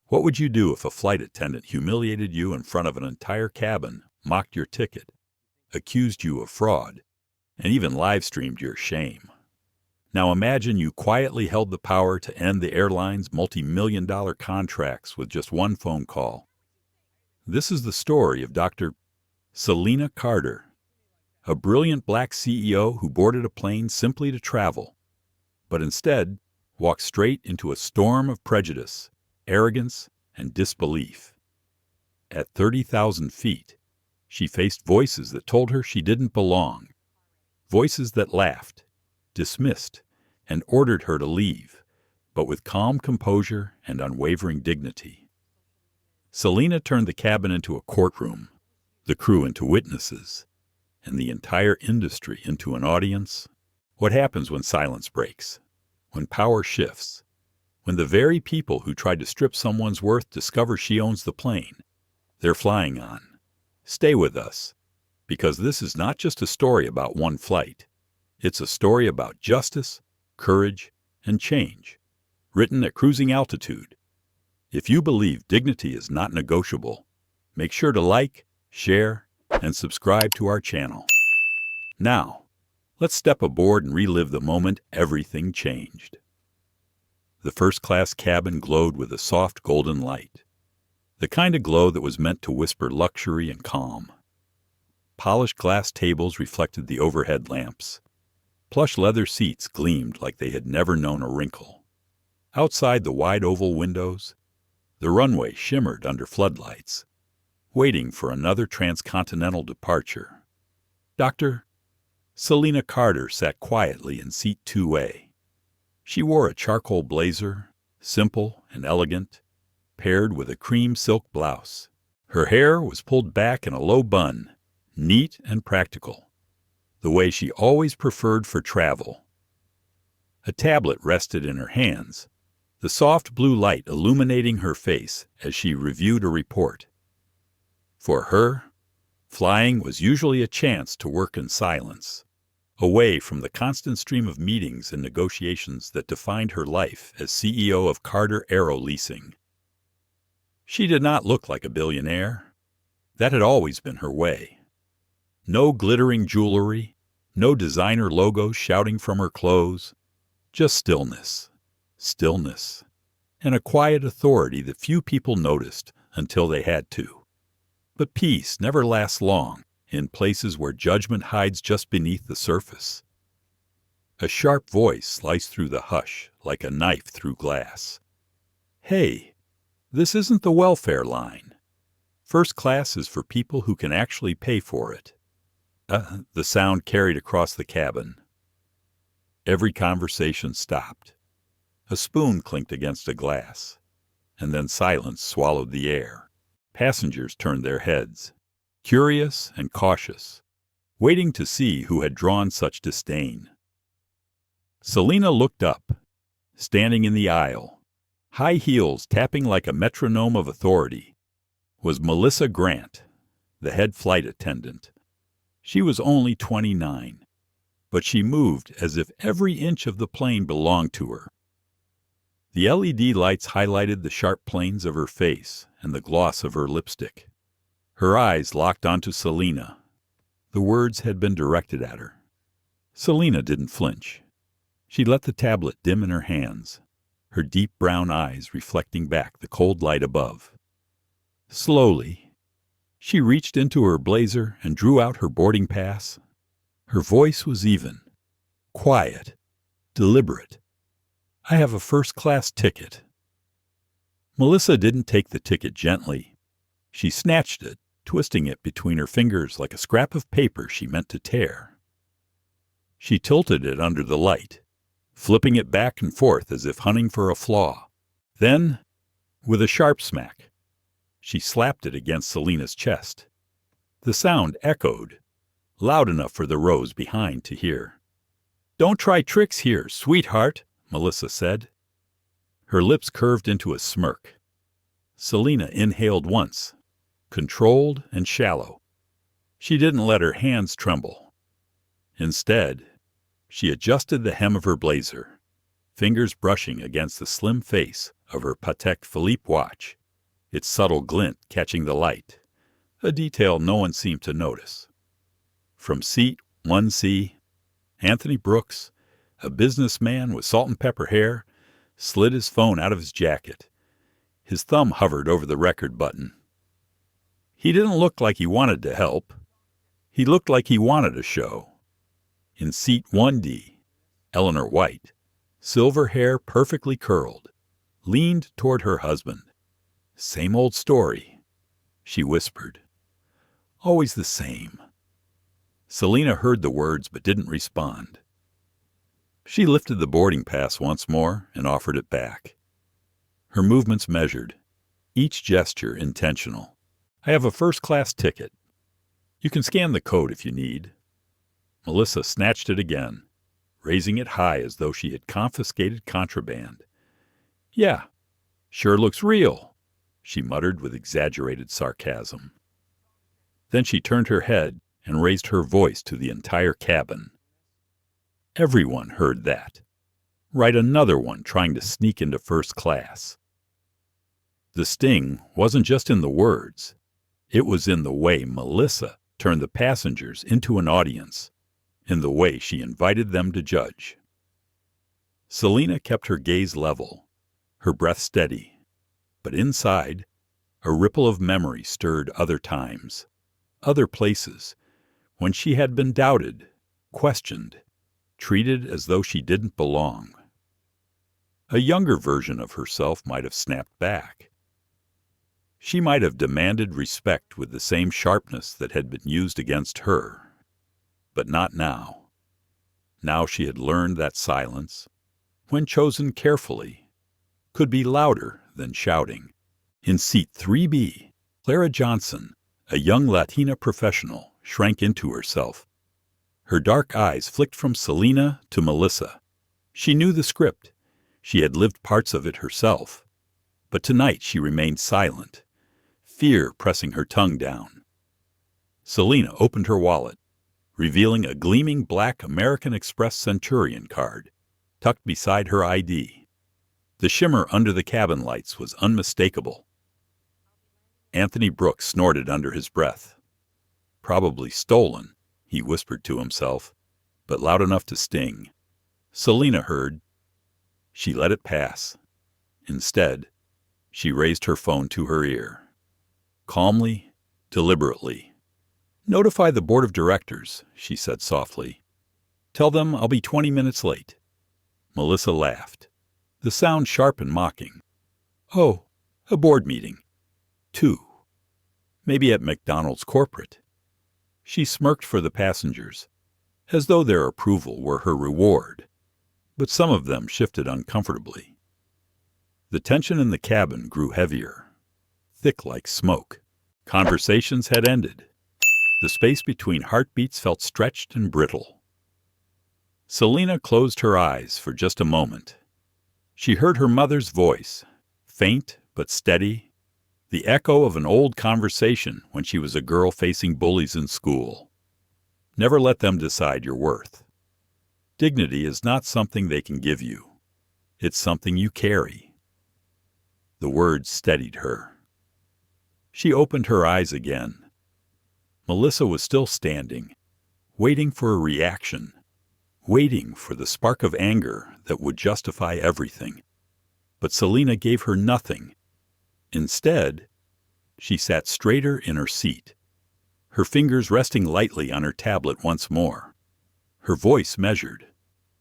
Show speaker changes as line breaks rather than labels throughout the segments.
What would you do if a flight attendant humiliated you in front of an entire cabin, mocked your ticket, accused you of fraud, and even live-streamed your shame? Now imagine you quietly held the power to end the airline's multi-million-dollar contracts with just one phone call. This is the story of Dr. Selina Carter, a brilliant black CEO who boarded a plane simply to travel, but instead walked straight into a storm of prejudice, arrogance, and disbelief. At 30,000 feet, she faced voices that told her she didn't belong, voices that laughed, dismissed, and ordered her to leave, but with calm composure and unwavering dignity. Selina turned the cabin into a courtroom, the crew into witnesses, and the entire industry into an audience. What happens when silence breaks? When power shifts? When the very people who tried to strip someone's worth discover she owns the plane they're flying on? Stay with us, because this is not just a story about one flight. It's a story about justice, courage, and change, written at cruising altitude. If you believe dignity is not negotiable, make sure to like, share, and subscribe to our channel. Now, let's step aboard and relive the moment everything changed. The first-class cabin glowed with a soft golden light, the kind of glow that was meant to whisper luxury and calm. Polished glass tables reflected the overhead lamps. Plush leather seats gleamed like they had never known a wrinkle. Outside the wide oval windows, the runway shimmered under floodlights, waiting for another transcontinental departure. Dr. Selina Carter sat quietly in seat 2A. She wore a charcoal blazer, simple and elegant, paired with a cream silk blouse. Her hair was pulled back in a low bun, neat and practical, the way she always preferred for travel. A tablet rested in her hands, the soft blue light illuminating her face as she reviewed a report. For her, flying was usually a chance to work in silence, away from the constant stream of meetings and negotiations that defined her life as CEO of Carter Aero Leasing. She did not look like a billionaire. That had always been her way. No glittering jewelry, no designer logos shouting from her clothes, just stillness, and a quiet authority that few people noticed until they had to. But peace never lasts long in places where judgment hides just beneath the surface. A sharp voice sliced through the hush like a knife through glass. "Hey, this isn't the welfare line. First class is for people who can actually pay for it." The sound carried across the cabin. Every conversation stopped. A spoon clinked against a glass, and then silence swallowed the air. Passengers turned their heads, curious and cautious, waiting to see who had drawn such disdain. Selina looked up, standing in the aisle, high heels tapping like a metronome of authority, was Melissa Grant, the head flight attendant. She was only 29, but she moved as if every inch of the plane belonged to her. The LED lights highlighted the sharp planes of her face and the gloss of her lipstick. Her eyes locked onto Selina. The words had been directed at her. Selina didn't flinch. She let the tablet dim in her hands, her deep brown eyes reflecting back the cold light above. Slowly, she reached into her blazer and drew out her boarding pass. Her voice was even, quiet, deliberate. "I have a first-class ticket." Melissa didn't take the ticket gently. She snatched it, twisting it between her fingers like a scrap of paper she meant to tear. She tilted it under the light, flipping it back and forth as if hunting for a flaw. Then, with a sharp smack, she slapped it against Selina's chest. The sound echoed, loud enough for the rows behind to hear. "Don't try tricks here, sweetheart," Melissa said. Her lips curved into a smirk. Selina inhaled once, controlled and shallow. She didn't let her hands tremble. Instead, she adjusted the hem of her blazer, fingers brushing against the slim face of her Patek Philippe watch, its subtle glint catching the light, a detail no one seemed to notice. From seat 1C, Anthony Brooks, a businessman with salt and pepper hair, slid his phone out of his jacket. His thumb hovered over the record button. He didn't look like he wanted to help. He looked like he wanted a show. In seat 1D, Eleanor White, silver hair perfectly curled, leaned toward her husband. "Same old story," she whispered. "Always the same." Selina heard the words but didn't respond. She lifted the boarding pass once more and offered it back. Her movements measured, each gesture intentional. "I have a first-class ticket. You can scan the code if you need." Melissa snatched it again, raising it high as though she had confiscated contraband. "Yeah, sure looks real," she muttered with exaggerated sarcasm. Then she turned her head and raised her voice to the entire cabin. Everyone heard that. Right, another one trying to sneak into first class. The sting wasn't just in the words. It was in the way Melissa turned the passengers into an audience, in the way she invited them to judge. Selina kept her gaze level, her breath steady, but inside, a ripple of memory stirred other times, other places, when she had been doubted, questioned, treated as though she didn't belong. A younger version of herself might have snapped back. She might have demanded respect with the same sharpness that had been used against her. But not now. Now she had learned that silence, when chosen carefully, could be louder than shouting. In seat 3B, Clara Johnson, a young Latina professional, shrank into herself. Her dark eyes flicked from Selina to Melissa. She knew the script. She had lived parts of it herself. But tonight she remained silent, fear pressing her tongue down. Selina opened her wallet, revealing a gleaming black American Express Centurion card, tucked beside her ID. The shimmer under the cabin lights was unmistakable. Anthony Brooks snorted under his breath. "Probably stolen," he whispered to himself, but loud enough to sting. Selina heard. She let it pass. Instead, she raised her phone to her ear. Calmly, deliberately. "Notify the board of directors," she said softly. "Tell them I'll be 20 minutes late." Melissa laughed, the sound sharp and mocking. "Oh, a board meeting. 2. Maybe at McDonald's corporate." She smirked for the passengers, as though their approval were her reward, but some of them shifted uncomfortably. The tension in the cabin grew heavier, thick like smoke. Conversations had ended. The space between heartbeats felt stretched and brittle. Selina closed her eyes for just a moment. She heard her mother's voice, faint but steady, the echo of an old conversation when she was a girl facing bullies in school. Never let them decide your worth. Dignity is not something they can give you. It's something you carry. The words steadied her. She opened her eyes again. Melissa was still standing, waiting for a reaction, waiting for the spark of anger that would justify everything. But Selina gave her nothing. Instead, she sat straighter in her seat, her fingers resting lightly on her tablet once more. Her voice measured,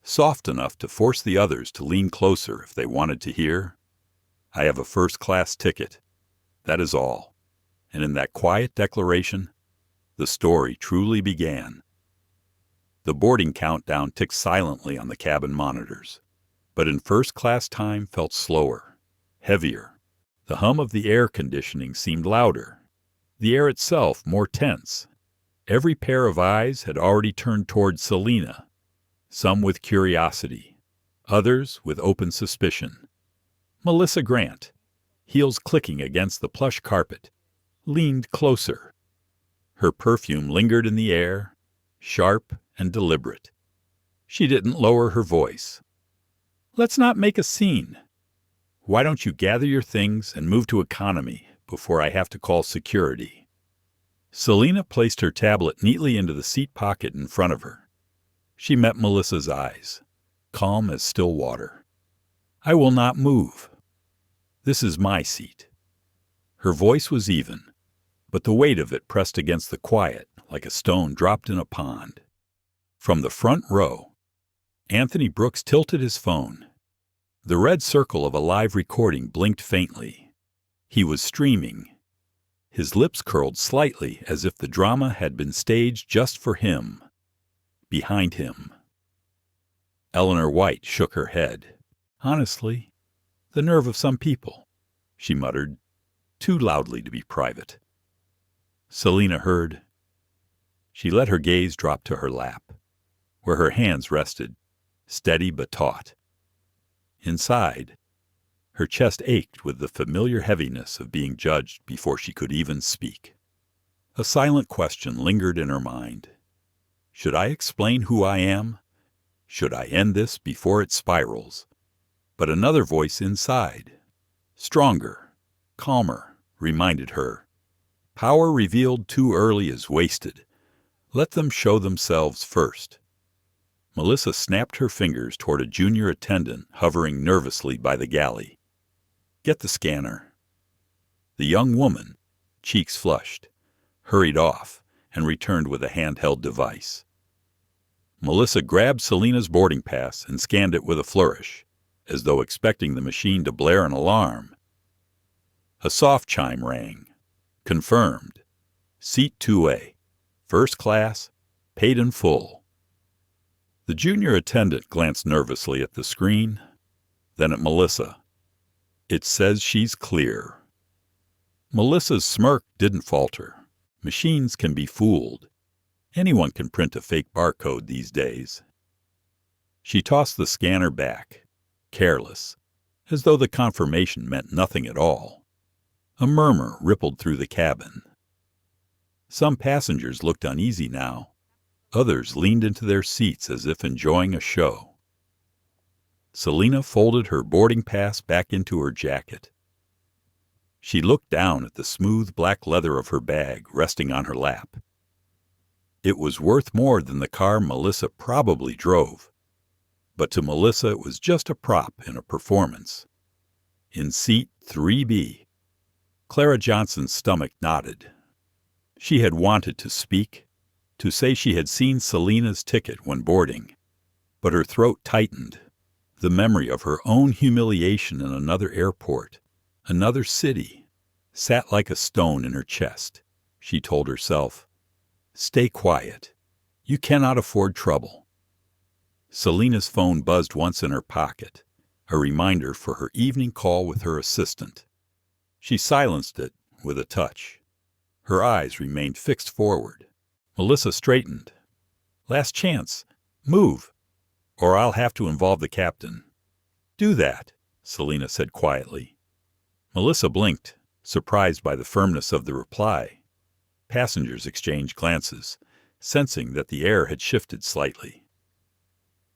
soft enough to force the others to lean closer if they wanted to hear. "I have a first-class ticket. That is all." And in that quiet declaration, the story truly began. The boarding countdown ticked silently on the cabin monitors, but in first-class time felt slower, heavier. The hum of the air conditioning seemed louder, the air itself more tense. Every pair of eyes had already turned toward Selina, some with curiosity, others with open suspicion. Melissa Grant, heels clicking against the plush carpet, leaned closer. Her perfume lingered in the air, sharp and deliberate. She didn't lower her voice. Let's not make a scene. Why don't you gather your things and move to economy before I have to call security?" Selina placed her tablet neatly into the seat pocket in front of her. She met Melissa's eyes, calm as still water. "I will not move. This is my seat." Her voice was even, but the weight of it pressed against the quiet like a stone dropped in a pond. From the front row, Anthony Brooks tilted his phone. The red circle of a live recording blinked faintly. He was streaming. His lips curled slightly as if the drama had been staged just for him. Behind him, Eleanor White shook her head. "Honestly, the nerve of some people," she muttered, too loudly to be private. Selina heard. She let her gaze drop to her lap, where her hands rested, steady but taut. Inside, her chest ached with the familiar heaviness of being judged before she could even speak. A silent question lingered in her mind. Should I explain who I am? Should I end this before it spirals? But another voice inside, stronger, calmer, reminded her, "Power revealed too early is wasted. Let them show themselves first." Melissa snapped her fingers toward a junior attendant hovering nervously by the galley. "Get the scanner." The young woman, cheeks flushed, hurried off and returned with a handheld device. Melissa grabbed Selina's boarding pass and scanned it with a flourish, as though expecting the machine to blare an alarm. A soft chime rang. Confirmed. Seat 2A. First class. Paid in full. The junior attendant glanced nervously at the screen, then at Melissa. "It says she's clear." Melissa's smirk didn't falter. Machines can be fooled. Anyone can print a fake barcode these days. She tossed the scanner back, careless, as though the confirmation meant nothing at all. A murmur rippled through the cabin. Some passengers looked uneasy now. Others leaned into their seats as if enjoying a show. Selina folded her boarding pass back into her jacket. She looked down at the smooth black leather of her bag resting on her lap. It was worth more than the car Melissa probably drove. But to Melissa it was just a prop in a performance. In seat 3B, Clara Johnson's stomach knotted. She had wanted to speak, to say she had seen Selina's ticket when boarding, but her throat tightened. The memory of her own humiliation in another airport, another city, sat like a stone in her chest. She told herself, "Stay quiet. You cannot afford trouble." Selina's phone buzzed once in her pocket, a reminder for her evening call with her assistant. She silenced it with a touch. Her eyes remained fixed forward. Melissa straightened. "Last chance. Move, or I'll have to involve the captain." "Do that," Selina said quietly. Melissa blinked, surprised by the firmness of the reply. Passengers exchanged glances, sensing that the air had shifted slightly.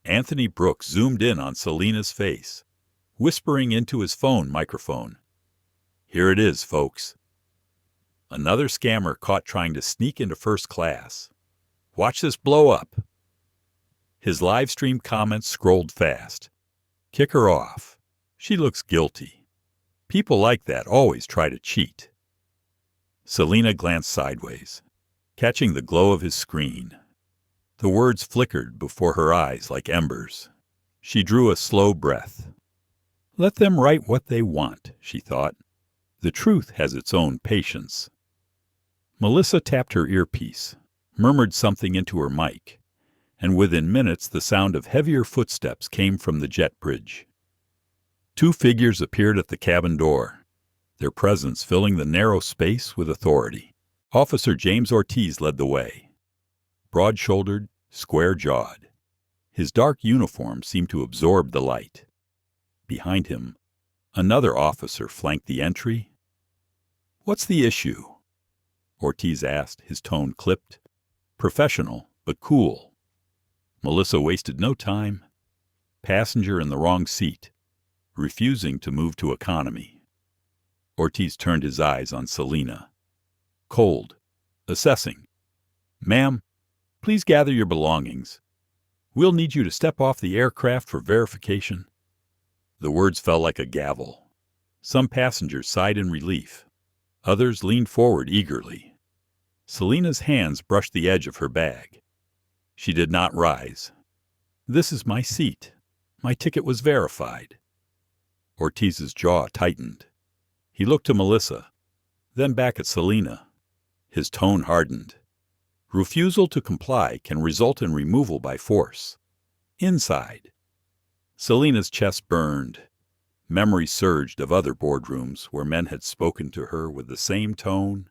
Anthony Brooks zoomed in on Selina's face, whispering into his phone microphone, "Here it is, folks." Another scammer caught trying to sneak into first class. "Watch this blow up." His live stream comments scrolled fast. "Kick her off. She looks guilty. People like that always try to cheat." Selina glanced sideways, catching the glow of his screen. The words flickered before her eyes like embers. She drew a slow breath. Let them write what they want, she thought. The truth has its own patience. Melissa tapped her earpiece, murmured something into her mic, and within minutes the sound of heavier footsteps came from the jet bridge. Two figures appeared at the cabin door, their presence filling the narrow space with authority. Officer James Ortiz led the way. Broad-shouldered, square-jawed. His dark uniform seemed to absorb the light. Behind him, another officer flanked the entry. "What's the issue?" Ortiz asked, his tone clipped. Professional, but cool. Melissa wasted no time. Passenger in the wrong seat, refusing to move to economy. Ortiz turned his eyes on Selena. Cold, assessing. Ma'am, please gather your belongings. We'll need you to step off the aircraft for verification. The words fell like a gavel. Some passengers sighed in relief. Others leaned forward eagerly. Selena's hands brushed the edge of her bag. She did not rise. This is my seat. My ticket was verified. Ortiz's jaw tightened. He looked to Melissa, then back at Selena. His tone hardened. Refusal to comply can result in removal by force. Inside. Selena's chest burned. Memory surged of other boardrooms where men had spoken to her with the same tone,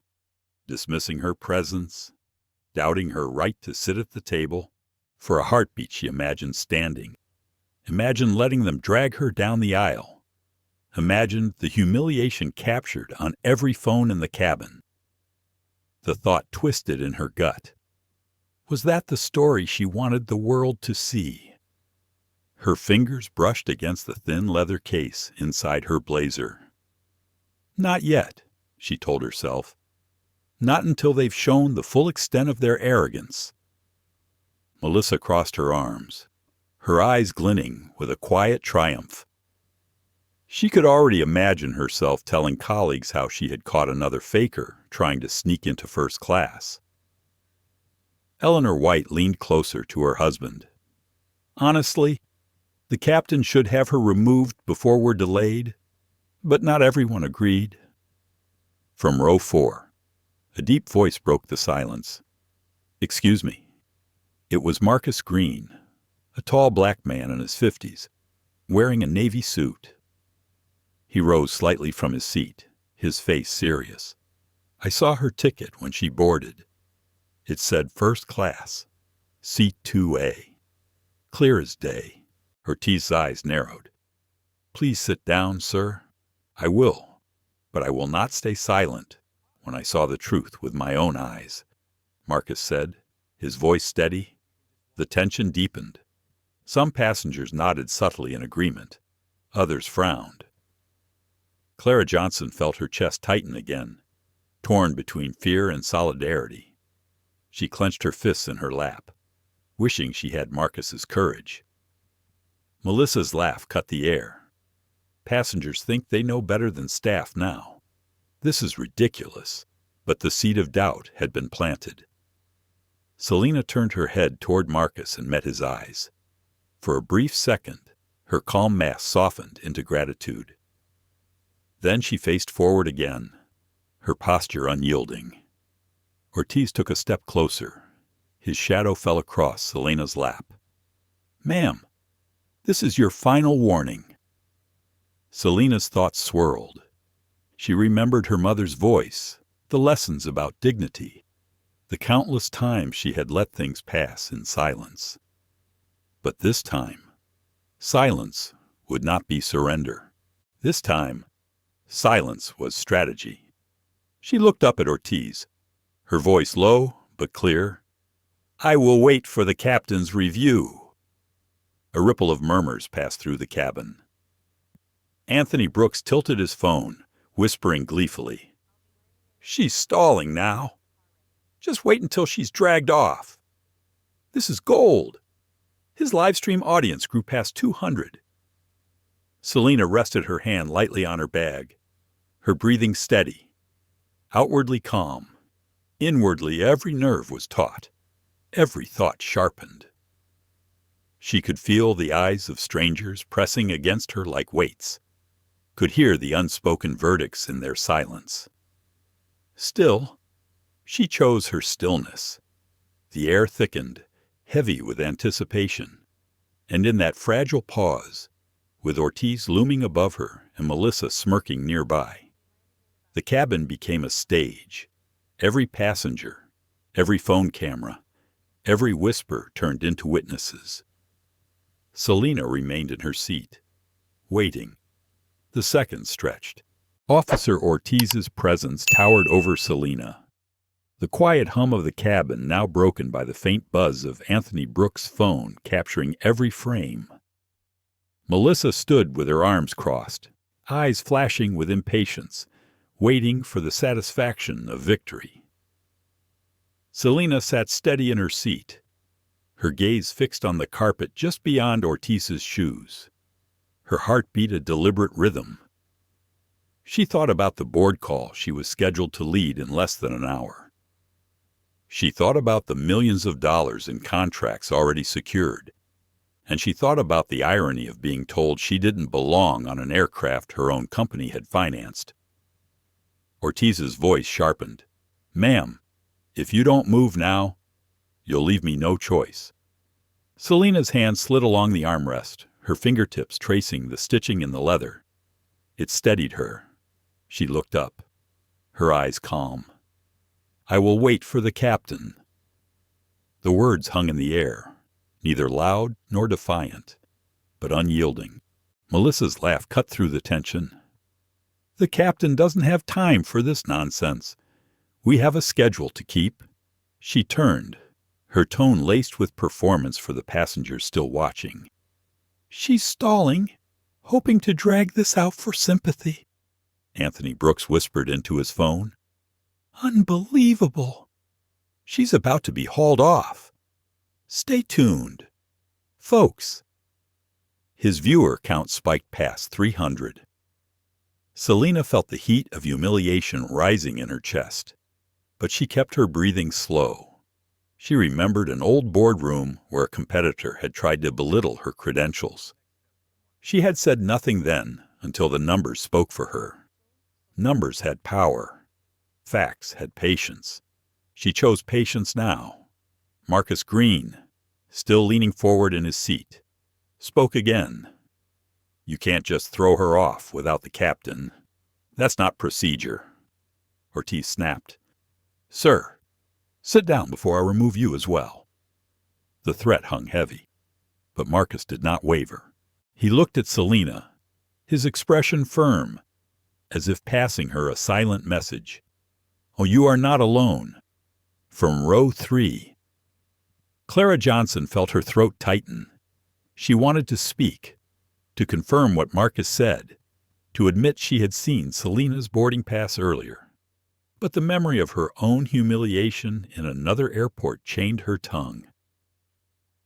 dismissing her presence, doubting her right to sit at the table. For a heartbeat she imagined standing. Imagined letting them drag her down the aisle. Imagined the humiliation captured on every phone in the cabin. The thought twisted in her gut. Was that the story she wanted the world to see? Her fingers brushed against the thin leather case inside her blazer. Not yet, she told herself. Not until they've shown the full extent of their arrogance. Melissa crossed her arms, her eyes glinting with a quiet triumph. She could already imagine herself telling colleagues how she had caught another faker trying to sneak into first class. Eleanor White leaned closer to her husband. Honestly, the captain should have her removed before we're delayed, but not everyone agreed. From row 4, a deep voice broke the silence. Excuse me. It was Marcus Green, a tall black man in his 50s, wearing a navy suit. He rose slightly from his seat, his face serious. I saw her ticket when she boarded. It said first class, seat 2A. Clear as day. Ortiz's eyes narrowed. Please sit down, sir. I will, but I will not stay silent when I saw the truth with my own eyes, Marcus said, his voice steady. The tension deepened. Some passengers nodded subtly in agreement. Others frowned. Clara Johnson felt her chest tighten again, torn between fear and solidarity. She clenched her fists in her lap, wishing she had Marcus's courage. Melissa's laugh cut the air. Passengers think they know better than staff now. This is ridiculous, but the seed of doubt had been planted. Selena turned her head toward Marcus and met his eyes. For a brief second, her calm mask softened into gratitude. Then she faced forward again, her posture unyielding. Ortiz took a step closer. His shadow fell across Selena's lap. Ma'am, this is your final warning. Selena's thoughts swirled. She remembered her mother's voice, the lessons about dignity, the countless times she had let things pass in silence. But this time, silence would not be surrender. This time, silence was strategy. She looked up at Ortiz, her voice low but clear. I will wait for the captain's review. A ripple of murmurs passed through the cabin. Anthony Brooks tilted his phone, whispering gleefully. She's stalling now. Just wait until she's dragged off. This is gold. His live stream audience grew past 200. Selena rested her hand lightly on her bag, her breathing steady, outwardly calm. Inwardly, every nerve was taut, every thought sharpened. She could feel the eyes of strangers pressing against her like weights, could hear the unspoken verdicts in their silence. Still, she chose her stillness. The air thickened, heavy with anticipation, and in that fragile pause, with Ortiz looming above her and Melissa smirking nearby, the cabin became a stage. Every passenger, every phone camera, every whisper turned into witnesses. Selena remained in her seat, waiting. The seconds stretched. Officer Ortiz's presence towered over Selena. The quiet hum of the cabin now broken by the faint buzz of Anthony Brooks' phone capturing every frame. Melissa stood with her arms crossed, eyes flashing with impatience, waiting for the satisfaction of victory. Selena sat steady in her seat, her gaze fixed on the carpet just beyond Ortiz's shoes. Her heart beat a deliberate rhythm. She thought about the board call she was scheduled to lead in less than an hour. She thought about the millions of dollars in contracts already secured, and she thought about the irony of being told she didn't belong on an aircraft her own company had financed. Ortiz's voice sharpened. "Ma'am, if you don't move now, you'll leave me no choice." Selena's hand slid along the armrest, her fingertips tracing the stitching in the leather. It steadied her. She looked up, her eyes calm. "I will wait for the captain." The words hung in the air, neither loud nor defiant, but unyielding. Melissa's laugh cut through the tension. "The captain doesn't have time for this nonsense. We have a schedule to keep." She turned, her tone laced with performance for the passengers still watching. "She's stalling, hoping to drag this out for sympathy," Anthony Brooks whispered into his phone. "Unbelievable. She's about to be hauled off. Stay tuned. Folks." His viewer count spiked past 300. Selena felt the heat of humiliation rising in her chest, but she kept her breathing slow. She remembered an old boardroom where a competitor had tried to belittle her credentials. She had said nothing then until the numbers spoke for her. Numbers had power. Facts had patience. She chose patience now. Marcus Green, still leaning forward in his seat, spoke again. "You can't just throw her off without the captain. That's not procedure." Ortiz snapped. "Sir, sit down before I remove you as well." The threat hung heavy, but Marcus did not waver. He looked at Selena, his expression firm, as if passing her a silent message. "Oh, you are not alone." From row 3. Clara Johnson felt her throat tighten. She wanted to speak, to confirm what Marcus said, to admit she had seen Selena's boarding pass earlier. But the memory of her own humiliation in another airport chained her tongue.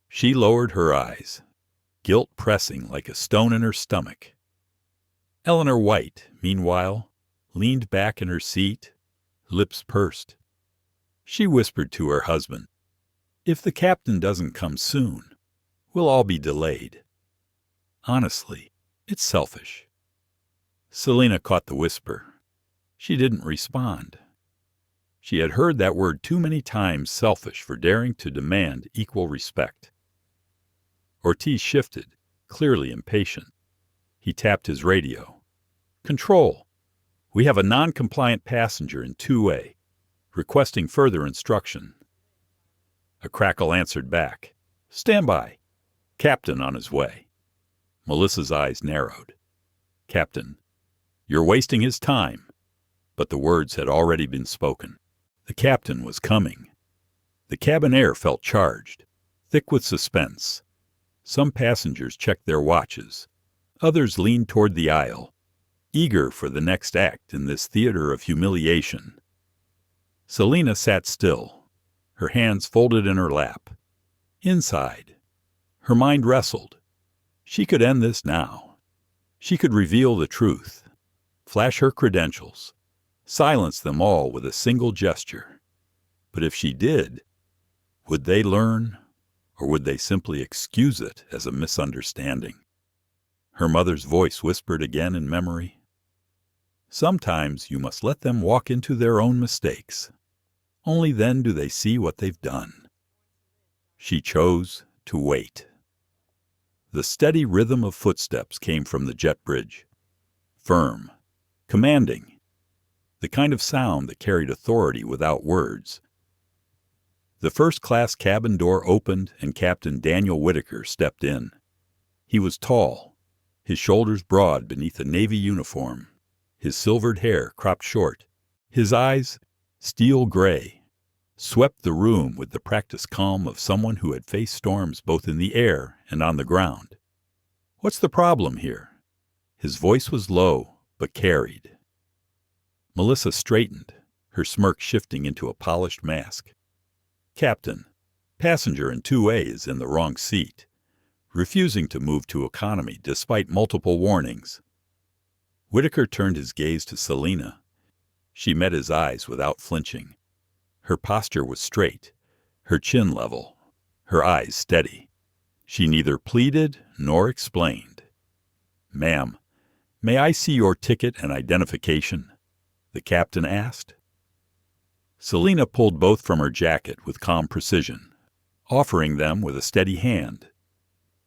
She lowered her eyes, guilt pressing like a stone in her stomach. Eleanor White, meanwhile, leaned back in her seat, lips pursed. She whispered to her husband, "If the captain doesn't come soon, we'll all be delayed. Honestly, it's selfish." Selena caught the whisper. She didn't respond. She had heard that word too many times, selfish, for daring to demand equal respect. Ortiz shifted, clearly impatient. He tapped his radio. "Control, we have a non-compliant passenger in 2A, requesting further instruction." A crackle answered back. "Stand by. Captain on his way." Melissa's eyes narrowed. "Captain, you're wasting his time." But the words had already been spoken. The captain was coming. The cabin air felt charged, thick with suspense. Some passengers checked their watches. Others leaned toward the aisle, eager for the next act in this theater of humiliation. Selena sat still, her hands folded in her lap. Inside, her mind wrestled. She could end this now. She could reveal the truth, flash her credentials, silence them all with a single gesture. But if she did, would they learn, or would they simply excuse it as a misunderstanding? Her mother's voice whispered again in memory. "Sometimes you must let them walk into their own mistakes. Only then do they see what they've done." She chose to wait. The steady rhythm of footsteps came from the jet bridge. Firm, commanding, the kind of sound that carried authority without words. The first-class cabin door opened and Captain Daniel Whitaker stepped in. He was tall, his shoulders broad beneath a Navy uniform, his silvered hair cropped short. His eyes, steel gray, swept the room with the practiced calm of someone who had faced storms both in the air and on the ground. What's the problem here?" His voice was low, but carried. Melissa straightened, her smirk shifting into a polished mask. "Captain, passenger in 2A is in the wrong seat, refusing to move to economy despite multiple warnings." Whitaker turned his gaze to Selina. She met his eyes without flinching. Her posture was straight, her chin level, her eyes steady. She neither pleaded nor explained. "Ma'am, may I see your ticket and identification?" the captain asked. Selina pulled both from her jacket with calm precision, offering them with a steady hand.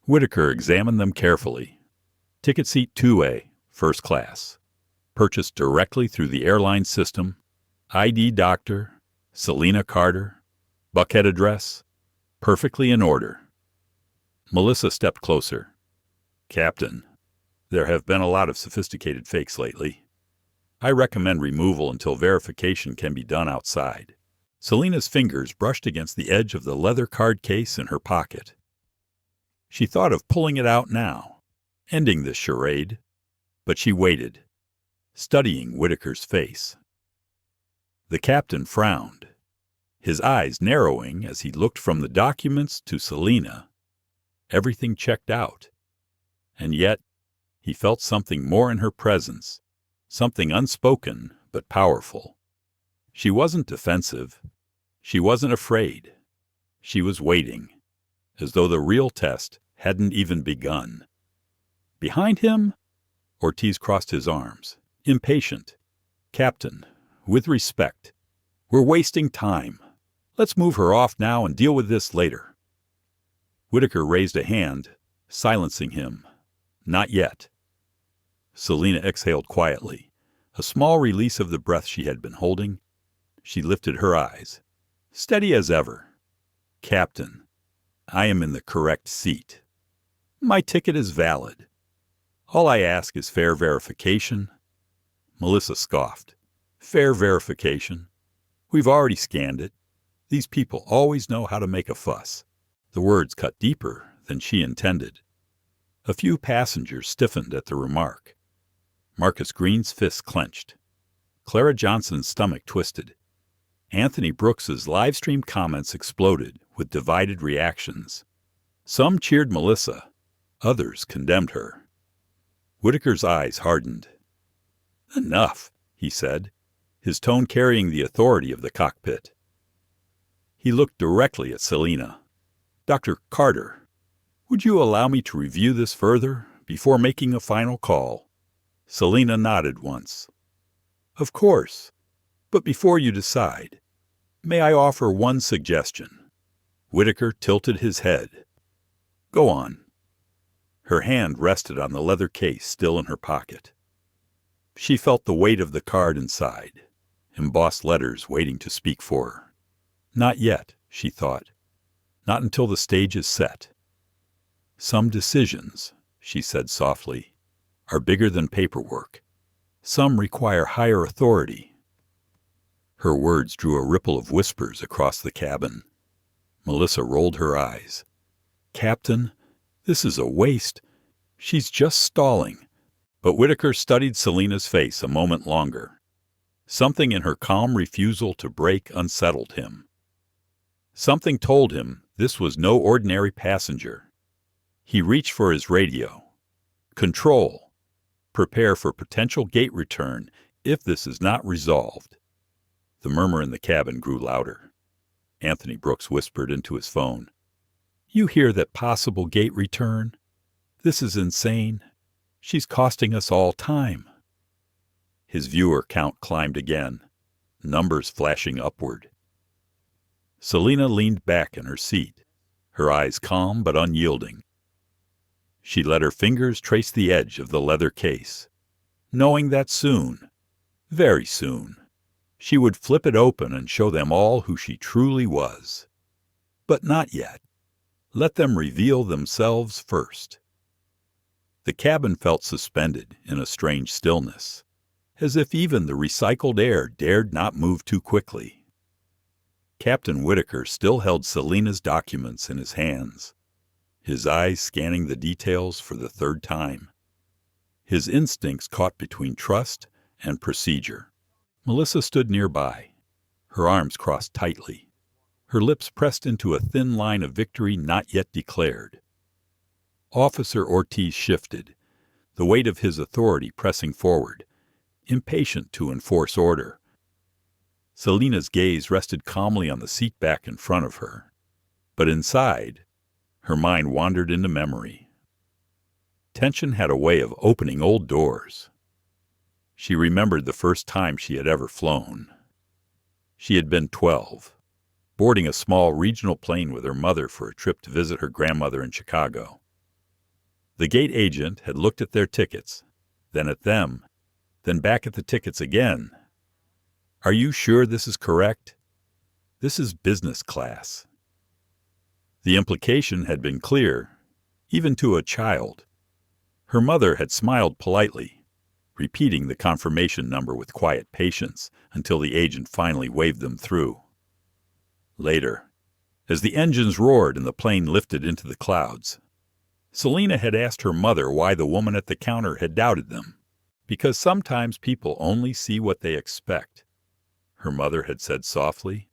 Whitaker examined them carefully. Ticket seat 2A, first class. Purchased directly through the airline system. ID Dr. Selina Carter. Buckhead address. Perfectly in order. Melissa stepped closer. "Captain, there have been a lot of sophisticated fakes lately. I recommend removal until verification can be done outside." Selina's fingers brushed against the edge of the leather card case in her pocket. She thought of pulling it out now, ending this charade, but she waited, studying Whitaker's face. The captain frowned, his eyes narrowing as he looked from the documents to Selina. Everything checked out, and yet he felt something more in her presence, something unspoken but powerful. She wasn't defensive. She wasn't afraid. She was waiting, as though the real test hadn't even begun. Behind him, Ortiz crossed his arms, impatient. "Captain, with respect, we're wasting time. Let's move her off now and deal with this later." Whitaker raised a hand, silencing him. "Not yet." Selina exhaled quietly, a small release of the breath she had been holding. She lifted her eyes, steady as ever. "Captain, I am in the correct seat. My ticket is valid. All I ask is fair verification." Melissa scoffed. "Fair verification? We've already scanned it. These people always know how to make a fuss." The words cut deeper than she intended. A few passengers stiffened at the remark. Marcus Green's fists clenched. Clara Johnson's stomach twisted. Anthony Brooks's live-stream comments exploded with divided reactions. Some cheered Melissa, others condemned her. Whitaker's eyes hardened. "Enough," he said, his tone carrying the authority of the cockpit. He looked directly at Selina. "Dr. Carter, would you allow me to review this further before making a final call?" Selina nodded once. "Of course. But before you decide, may I offer one suggestion?" Whitaker tilted his head. "Go on." Her hand rested on the leather case still in her pocket. She felt the weight of the card inside, embossed letters waiting to speak for her. Not yet, she thought. Not until the stage is set. "Some decisions," she said softly, "are bigger than paperwork. Some require higher authority." Her words drew a ripple of whispers across the cabin. Melissa rolled her eyes. "Captain, this is a waste. She's just stalling." But Whitaker studied Selina's face a moment longer. Something in her calm refusal to break unsettled him. Something told him this was no ordinary passenger. He reached for his radio. "Control. Prepare for potential gate return if this is not resolved." The murmur in the cabin grew louder. Anthony Brooks whispered into his phone. "You hear that possible gate return? This is insane. She's costing us all time." His viewer count climbed again, numbers flashing upward. Selina leaned back in her seat, her eyes calm but unyielding. She let her fingers trace the edge of the leather case, knowing that soon, very soon, she would flip it open and show them all who she truly was. But not yet. Let them reveal themselves first. The cabin felt suspended in a strange stillness, as if even the recycled air dared not move too quickly. Captain Whitaker still held Selina's documents in his hands. his eyes scanning the details for the third time. His instincts caught between trust and procedure. Melissa stood nearby, her arms crossed tightly, her lips pressed into a thin line of victory not yet declared. Officer Ortiz shifted, the weight of his authority pressing forward, impatient to enforce order. Selena's gaze rested calmly on the seat back in front of her, but inside, her mind wandered into memory. Tension had a way of opening old doors. She remembered the first time she had ever flown. She had been 12, boarding a small regional plane with her mother for a trip to visit her grandmother in Chicago. The gate agent had looked at their tickets, then at them, then back at the tickets again. "Are you sure this is correct? This is business class." The implication had been clear, even to a child. Her mother had smiled politely, repeating the confirmation number with quiet patience until the agent finally waved them through. Later, as the engines roared and the plane lifted into the clouds, Selena had asked her mother why the woman at the counter had doubted them. "Because sometimes people only see what they expect," her mother had said softly,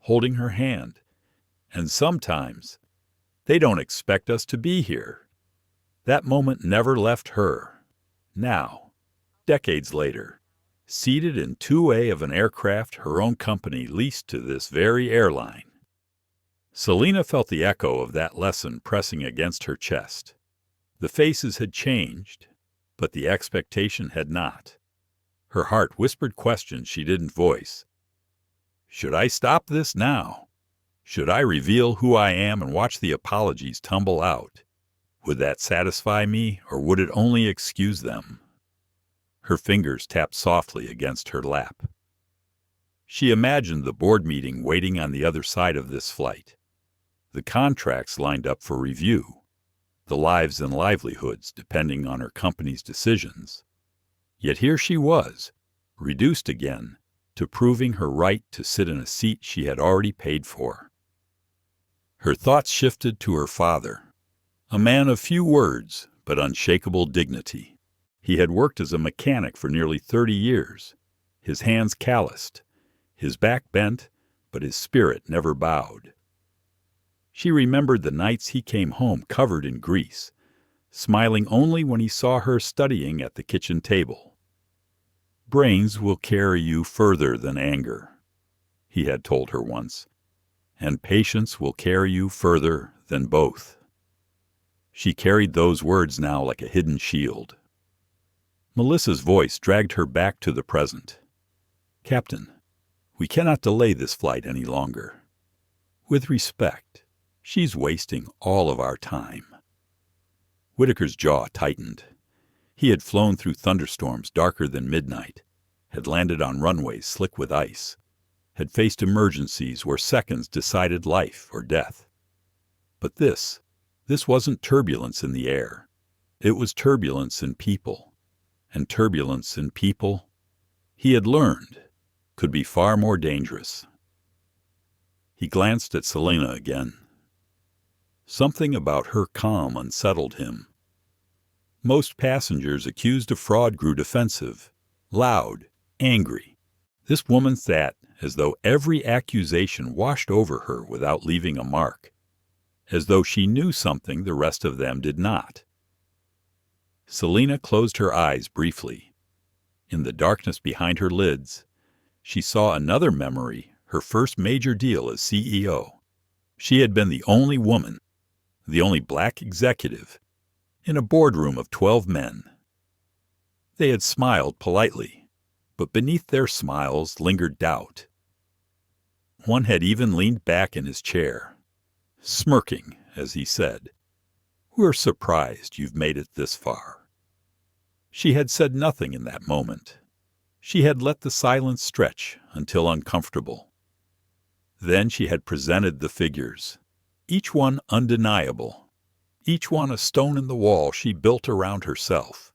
holding her hand. "And sometimes they don't expect us to be here." That moment never left her. Now, decades later, seated in 2A of an aircraft her own company leased to this very airline, Selena felt the echo of that lesson pressing against her chest. The faces had changed, but the expectation had not. Her heart whispered questions she didn't voice. Should I stop this now? Should I reveal who I am and watch the apologies tumble out? Would that satisfy me, or would it only excuse them? Her fingers tapped softly against her lap. She imagined the board meeting waiting on the other side of this flight, the contracts lined up for review, the lives and livelihoods depending on her company's decisions. Yet here she was, reduced again to proving her right to sit in a seat she had already paid for. Her thoughts shifted to her father, a man of few words but unshakable dignity. He had worked as a mechanic for nearly 30 years, his hands calloused, his back bent, but his spirit never bowed. She remembered the nights he came home covered in grease, smiling only when he saw her studying at the kitchen table. "Brains will carry you further than anger," he had told her once, "and patience will carry you further than both." She carried those words now like a hidden shield. Melissa's voice dragged her back to the present. "Captain, we cannot delay this flight any longer. With respect, she's wasting all of our time." Whitaker's jaw tightened. He had flown through thunderstorms darker than midnight, had landed on runways slick with ice, had faced emergencies where seconds decided life or death. But this wasn't turbulence in the air. It was turbulence in people. And turbulence in people, he had learned, could be far more dangerous. He glanced at Selena again. Something about her calm unsettled him. Most passengers accused of fraud grew defensive, loud, angry. This woman sat as though every accusation washed over her without leaving a mark, as though she knew something the rest of them did not. Selena closed her eyes briefly. In the darkness behind her lids, she saw another memory, her first major deal as CEO. She had been the only woman, the only black executive, in a boardroom of 12 men. They had smiled politely, but beneath their smiles lingered doubt. One had even leaned back in his chair, smirking as he said, "We're surprised you've made it this far." She had said nothing in that moment. She had let the silence stretch until uncomfortable. Then she had presented the figures, each one undeniable, each one a stone in the wall she built around herself.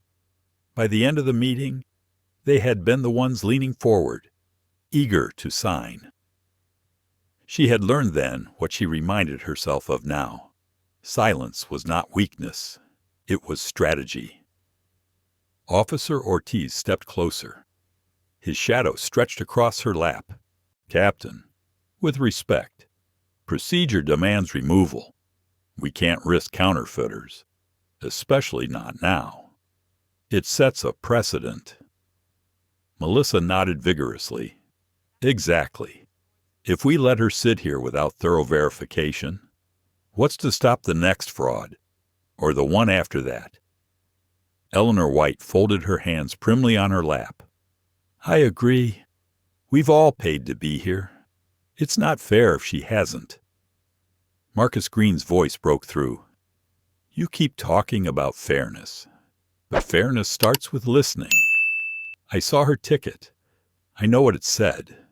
By the end of the meeting, they had been the ones leaning forward, eager to sign. She had learned then what she reminded herself of now. Silence was not weakness. It was strategy. Officer Ortiz stepped closer. His shadow stretched across her lap. "Captain, with respect, procedure demands removal. We can't risk counterfeiters, especially not now. It sets a precedent." Melissa nodded vigorously. "Exactly. If we let her sit here without thorough verification, what's to stop the next fraud, or the one after that?" Eleanor White folded her hands primly on her lap. "I agree. We've all paid to be here. It's not fair if she hasn't." Marcus Green's voice broke through. "You keep talking about fairness, but fairness starts with listening. I saw her ticket. I know what it said."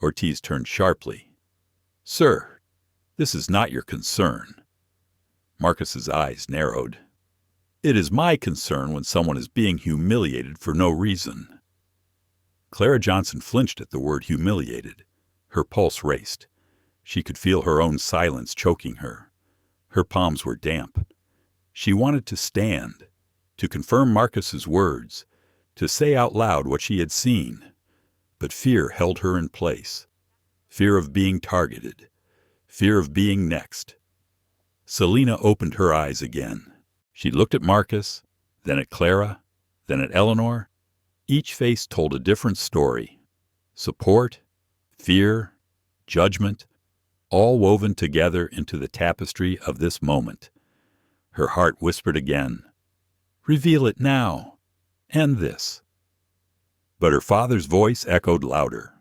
Ortiz turned sharply. "Sir, this is not your concern." Marcus's eyes narrowed. "It is my concern when someone is being humiliated for no reason." Clara Johnson flinched at the word humiliated. Her pulse raced. She could feel her own silence choking her. Her palms were damp. She wanted to stand, to confirm Marcus's words, to say out loud what she had seen. But fear held her in place. Fear of being targeted. Fear of being next. Selina opened her eyes again. She looked at Marcus, then at Clara, then at Eleanor. Each face told a different story. Support, fear, judgment, all woven together into the tapestry of this moment. Her heart whispered again, "Reveal it now. End this." But her father's voice echoed louder.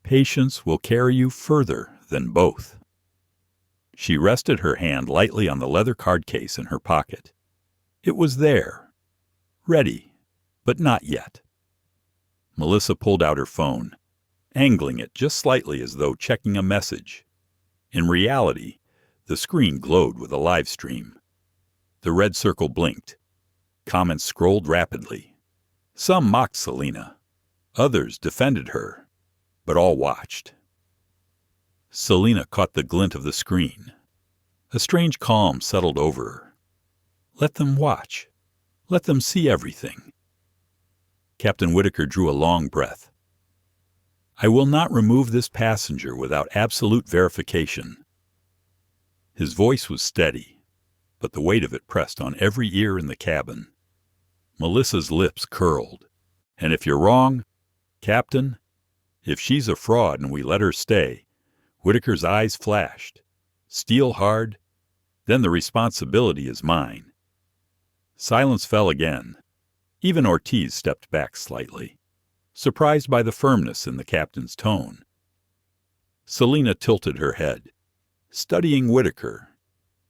"Patience will carry you further than both." She rested her hand lightly on the leather card case in her pocket. It was there, ready, but not yet. Melissa pulled out her phone, angling it just slightly as though checking a message. In reality, the screen glowed with a live stream. The red circle blinked. Comments scrolled rapidly. Some mocked Selina. Others defended her. But all watched. Selina caught the glint of the screen. A strange calm settled over her. Let them watch. Let them see everything. Captain Whitaker drew a long breath. "I will not remove this passenger without absolute verification." His voice was steady, but the weight of it pressed on every ear in the cabin. Melissa's lips curled. "And if you're wrong, Captain, if she's a fraud and we let her stay," Whitaker's eyes flashed. "Steel hard, then the responsibility is mine." Silence fell again. Even Ortiz stepped back slightly, surprised by the firmness in the captain's tone. Selina tilted her head, studying Whitaker.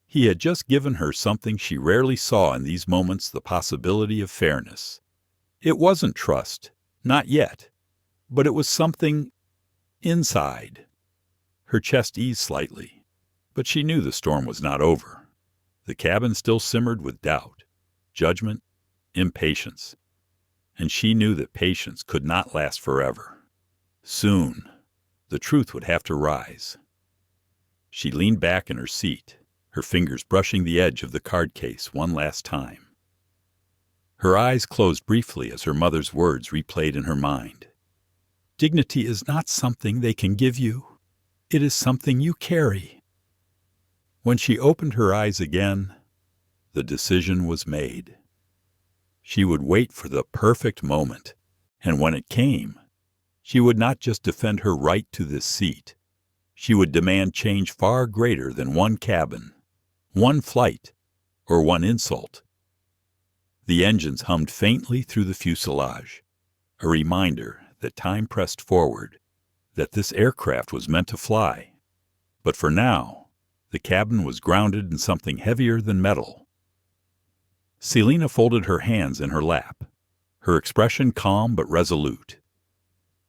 He had just given her something she rarely saw in these moments, the possibility of fairness. It wasn't trust, not yet, but it was something inside. Her chest eased slightly, but she knew the storm was not over. The cabin still simmered with doubt, judgment, impatience, and she knew that patience could not last forever. Soon, the truth would have to rise. She leaned back in her seat, her fingers brushing the edge of the card case one last time. Her eyes closed briefly as her mother's words replayed in her mind. "Dignity is not something they can give you. It is something you carry." When she opened her eyes again, the decision was made. She would wait for the perfect moment, and when it came, she would not just defend her right to this seat. She would demand change far greater than one cabin, one flight, or one insult. The engines hummed faintly through the fuselage, a reminder that time pressed forward, that this aircraft was meant to fly. But for now, the cabin was grounded in something heavier than metal. Selina folded her hands in her lap, her expression calm but resolute.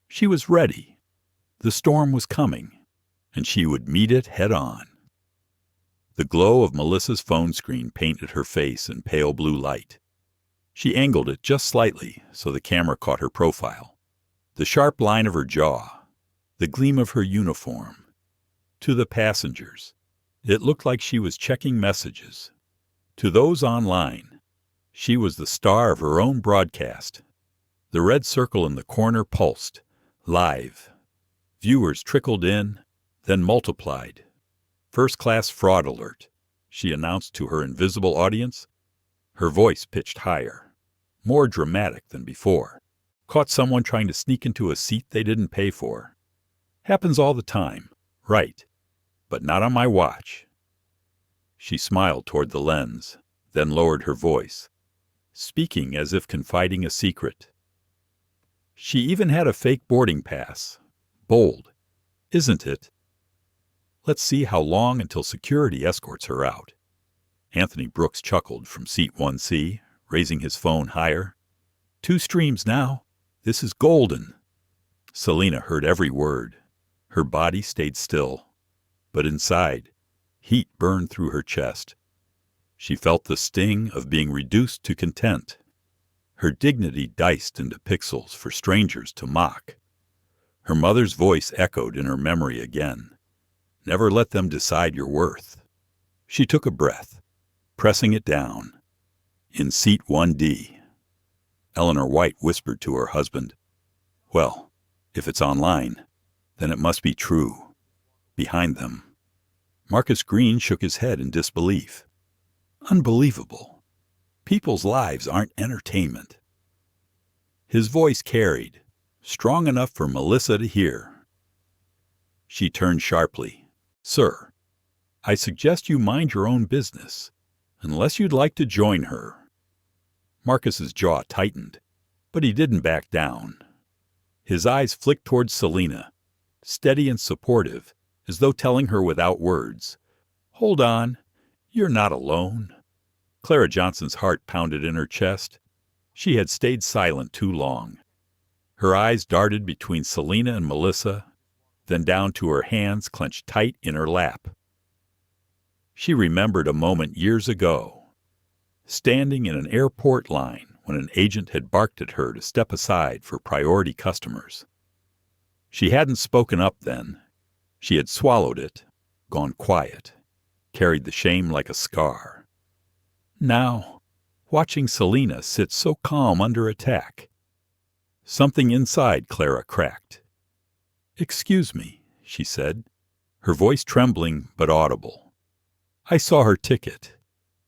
She was ready. The storm was coming, and she would meet it head-on. The glow of Melissa's phone screen painted her face in pale blue light. She angled it just slightly so the camera caught her profile, the sharp line of her jaw, the gleam of her uniform. To the passengers, It looked like she was checking messages. To those online, she was the star of her own broadcast. The red circle in the corner pulsed, live. Viewers trickled in, then multiplied. First-class fraud alert, she announced to her invisible audience. Her voice pitched higher, more dramatic than before. Caught someone trying to sneak into a seat they didn't pay for. Happens all the time, right, but not on my watch. She smiled toward the lens, then lowered her voice, speaking as if confiding a secret. She even had a fake boarding pass. Bold, isn't it? Let's see how long until security escorts her out. Anthony Brooks chuckled from seat 1C, raising his phone higher. 2 streams now. This is golden. Selena heard every word. Her body stayed still. But inside, heat burned through her chest. She felt the sting of being reduced to content. Her dignity diced into pixels for strangers to mock. Her mother's voice echoed in her memory again. Never let them decide your worth. She took a breath, pressing it down. In seat 1D. Eleanor White whispered to her husband, "Well, if it's online, then it must be true." Behind them, Marcus Green shook his head in disbelief. Unbelievable. People's lives aren't entertainment. His voice carried, strong enough for Melissa to hear. She turned sharply. "Sir, I suggest you mind your own business, unless you'd like to join her." Marcus's jaw tightened, but he didn't back down. His eyes flicked towards Selena, steady and supportive, as though telling her without words, "Hold on, you're not alone." Clara Johnson's heart pounded in her chest. She had stayed silent too long. Her eyes darted between Selena and Melissa, then down to her hands clenched tight in her lap. She remembered a moment years ago, standing in an airport line when an agent had barked at her to step aside for priority customers. She hadn't spoken up then. She had swallowed it, gone quiet, carried the shame like a scar. Now, watching Selena sit so calm under attack, something inside Clara cracked. "Excuse me," she said, her voice trembling but audible. "I saw her ticket.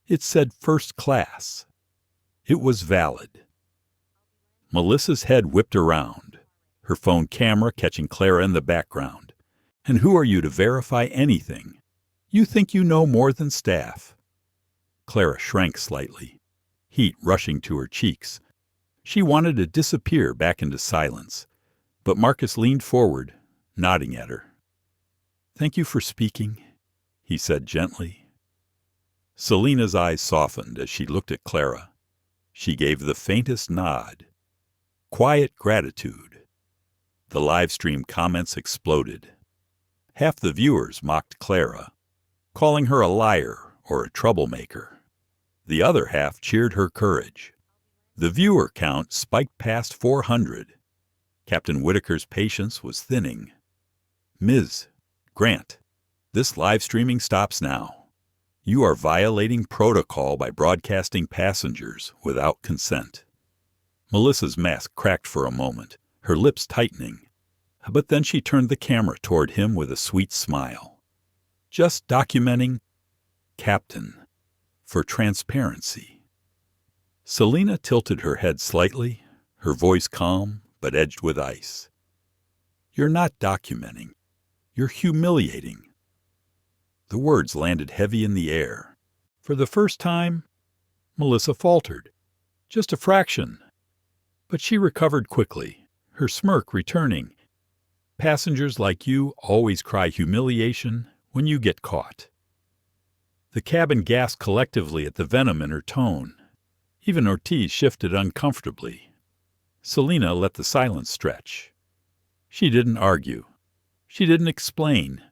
It said first class. It was valid." Melissa's head whipped around, her phone camera catching Clara in the background. "And who are you to verify anything? You think you know more than staff." Clara shrank slightly, heat rushing to her cheeks. She wanted to disappear back into silence, but Marcus leaned forward, nodding at her. "Thank you for speaking," he said gently. Selena's eyes softened as she looked at Clara. She gave the faintest nod. Quiet gratitude. The live stream comments exploded. Half the viewers mocked Clara, calling her a liar or a troublemaker. The other half cheered her courage. The viewer count spiked past 400. Captain Whitaker's patience was thinning. "Ms. Grant, this live streaming stops now. You are violating protocol by broadcasting passengers without consent." Melissa's mask cracked for a moment, her lips tightening. But then she turned the camera toward him with a sweet smile. "Just documenting, Captain, for transparency." Selena tilted her head slightly, her voice calm but edged with ice. "You're not documenting. You're humiliating." The words landed heavy in the air. For the first time, Melissa faltered. Just a fraction. But she recovered quickly, her smirk returning. "Passengers like you always cry humiliation when you get caught." The cabin gasped collectively at the venom in her tone. Even Ortiz shifted uncomfortably. Selena let the silence stretch. She didn't argue. She didn't explain.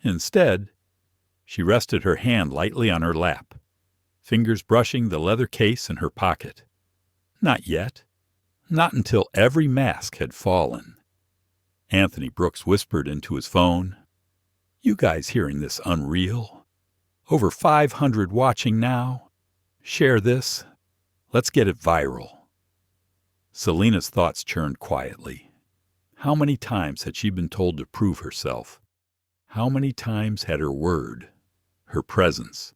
Instead, she rested her hand lightly on her lap, fingers brushing the leather case in her pocket. Not yet. Not until every mask had fallen. Anthony Brooks whispered into his phone, "You guys hearing this unreal? Over 500 watching now. Share this. Let's get it viral. Selena's thoughts churned quietly. How many times had she been told to prove herself? How many times had her word, her presence,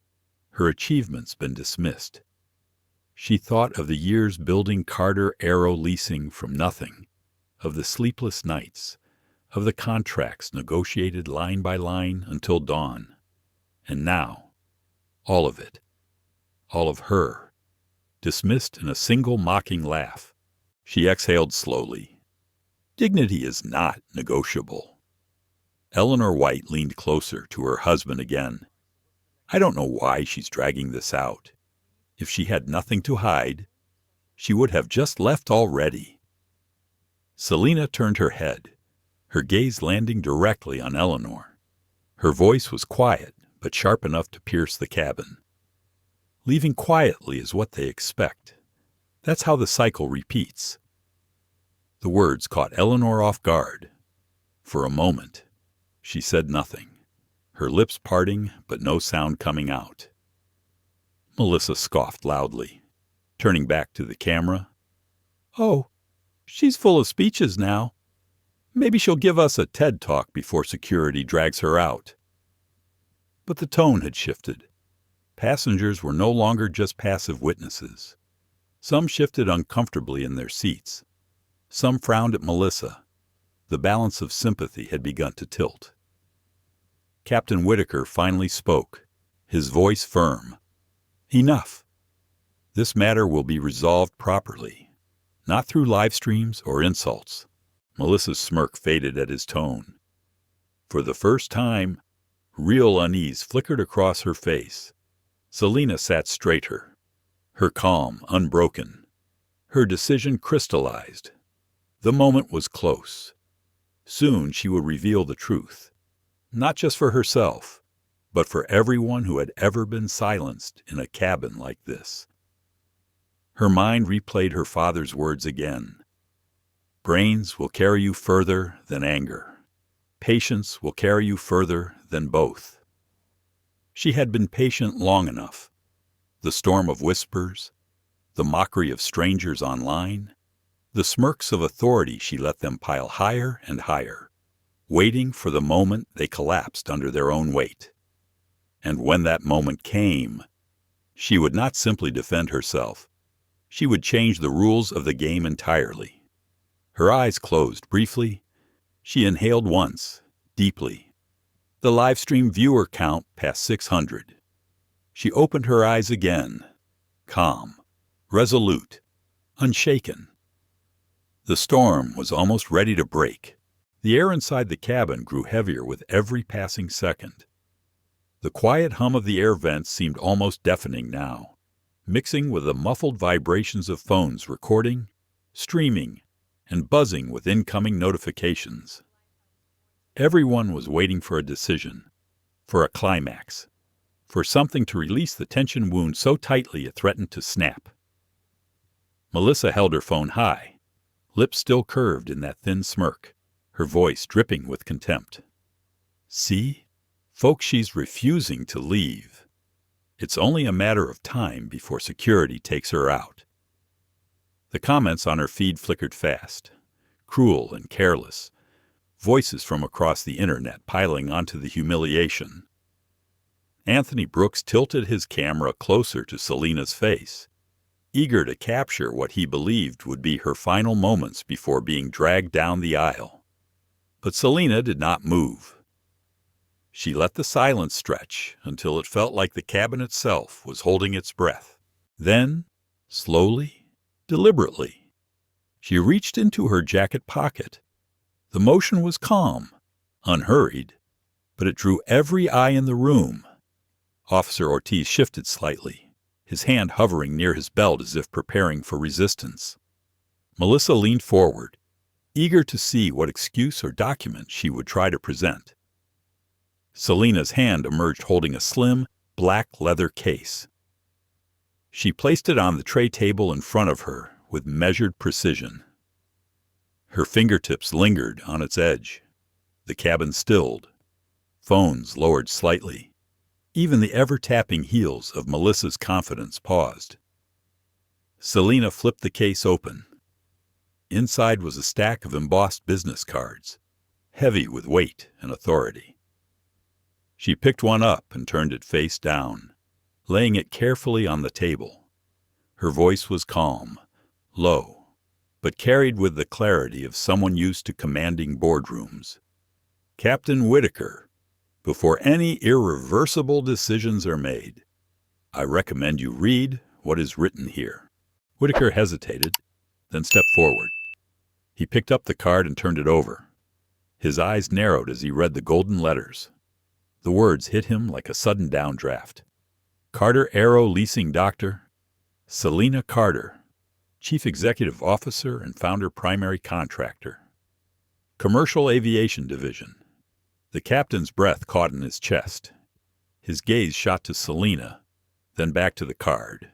her achievements been dismissed? She thought of the years building Carter Aero leasing from nothing, of the sleepless nights, of the contracts negotiated line by line until dawn. And now, all of it, all of her, dismissed in a single mocking laugh. She exhaled slowly. Dignity is not negotiable. Eleanor White leaned closer to her husband again. I don't know why she's dragging this out. If she had nothing to hide, she would have just left already. Selena turned her head, her gaze landing directly on Eleanor. Her voice was quiet, but sharp enough to pierce the cabin. Leaving quietly is what they expect. That's how the cycle repeats. The words caught Eleanor off guard. For a moment, she said nothing, her lips parting but no sound coming out. Melissa scoffed loudly, turning back to the camera. Oh, she's full of speeches now. Maybe she'll give us a TED Talk before security drags her out. But the tone had shifted. Passengers were no longer just passive witnesses. Some shifted uncomfortably in their seats. Some frowned at Melissa. The balance of sympathy had begun to tilt. Captain Whitaker finally spoke, his voice firm. Enough. This matter will be resolved properly, not through live streams or insults. Melissa's smirk faded at his tone. For the first time, real unease flickered across her face. Selena sat straighter, her calm unbroken, her decision crystallized. The moment was close. Soon she would reveal the truth, not just for herself, but for everyone who had ever been silenced in a cabin like this. Her mind replayed her father's words again. Brains will carry you further than anger. Patience will carry you further than both. She had been patient long enough. The storm of whispers, the mockery of strangers online, the smirks of authority she let them pile higher and higher, waiting for the moment they collapsed under their own weight. And when that moment came, she would not simply defend herself. She would change the rules of the game entirely. Her eyes closed briefly. She inhaled once, deeply. The live stream viewer count passed 600. She opened her eyes again, calm, resolute, unshaken. The storm was almost ready to break. The air inside the cabin grew heavier with every passing second. The quiet hum of the air vents seemed almost deafening now, mixing with the muffled vibrations of phones recording, streaming, and buzzing with incoming notifications. Everyone was waiting for a decision, for a climax, for something to release the tension wound so tightly it threatened to snap. Melissa held her phone high, lips still curved in that thin smirk, her voice dripping with contempt. See? Folks, she's refusing to leave. It's only a matter of time before security takes her out. The comments on her feed flickered fast, cruel and careless, voices from across the internet piling onto the humiliation. Anthony Brooks tilted his camera closer to Selena's face, eager to capture what he believed would be her final moments before being dragged down the aisle. But Selena did not move. She let the silence stretch until it felt like the cabin itself was holding its breath. Then, slowly, deliberately, she reached into her jacket pocket. The motion was calm, unhurried, but it drew every eye in the room. Officer Ortiz shifted slightly, his hand hovering near his belt as if preparing for resistance. Melissa leaned forward, eager to see what excuse or document she would try to present. Selena's hand emerged holding a slim, black leather case. She placed it on the tray table in front of her with measured precision. Her fingertips lingered on its edge. The cabin stilled. Phones lowered slightly. Even the ever-tapping heels of Melissa's confidence paused. Selina flipped the case open. Inside was a stack of embossed business cards, heavy with weight and authority. She picked one up and turned it face down, laying it carefully on the table. Her voice was calm, low, but carried with the clarity of someone used to commanding boardrooms. Captain Whitaker, before any irreversible decisions are made, I recommend you read what is written here. Whitaker hesitated, then stepped forward. He picked up the card and turned it over. His eyes narrowed as he read the golden letters. The words hit him like a sudden downdraft. Carter Aero Leasing Doctor, Selina Carter, Chief Executive Officer and Founder Primary Contractor. Commercial Aviation Division. The captain's breath caught in his chest. His gaze shot to Selina, then back to the card.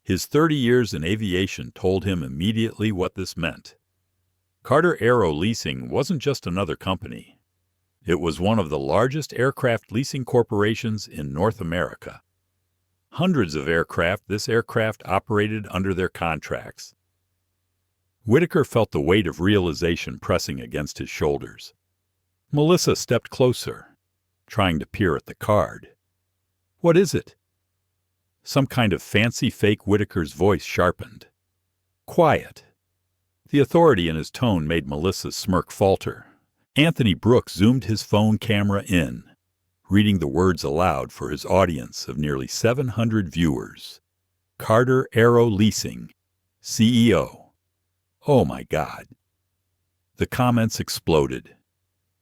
His 30 years in aviation told him immediately what this meant. Carter Aero Leasing wasn't just another company. It was one of the largest aircraft leasing corporations in North America. Hundreds of aircraft this aircraft operated under their contracts. Whitaker felt the weight of realization pressing against his shoulders. Melissa stepped closer, trying to peer at the card. "What is it?" Some kind of fancy fake. Whitaker's voice sharpened. "Quiet." The authority in his tone made Melissa's smirk falter. Anthony Brooks zoomed his phone camera in, reading the words aloud for his audience of nearly 700 viewers. Carter Aero Leasing, CEO. Oh my God. The comments exploded.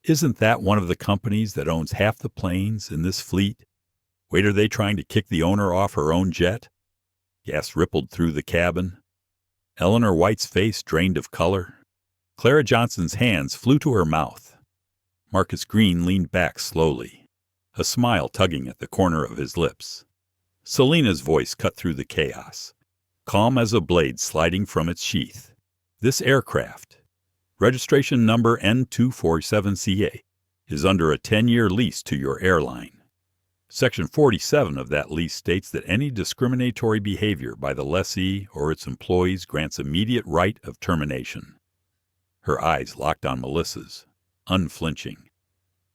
Isn't that one of the companies that owns half the planes in this fleet? Wait, are they trying to kick the owner off her own jet? Gas rippled through the cabin. Eleanor White's face drained of color. Clara Johnson's hands flew to her mouth. Marcus Green leaned back slowly, a smile tugging at the corner of his lips. Selina's voice cut through the chaos, calm as a blade sliding from its sheath. This aircraft, registration number N247CA, is under a 10-year lease to your airline. Section 47 of that lease states that any discriminatory behavior by the lessee or its employees grants immediate right of termination. Her eyes locked on Melissa's, unflinching.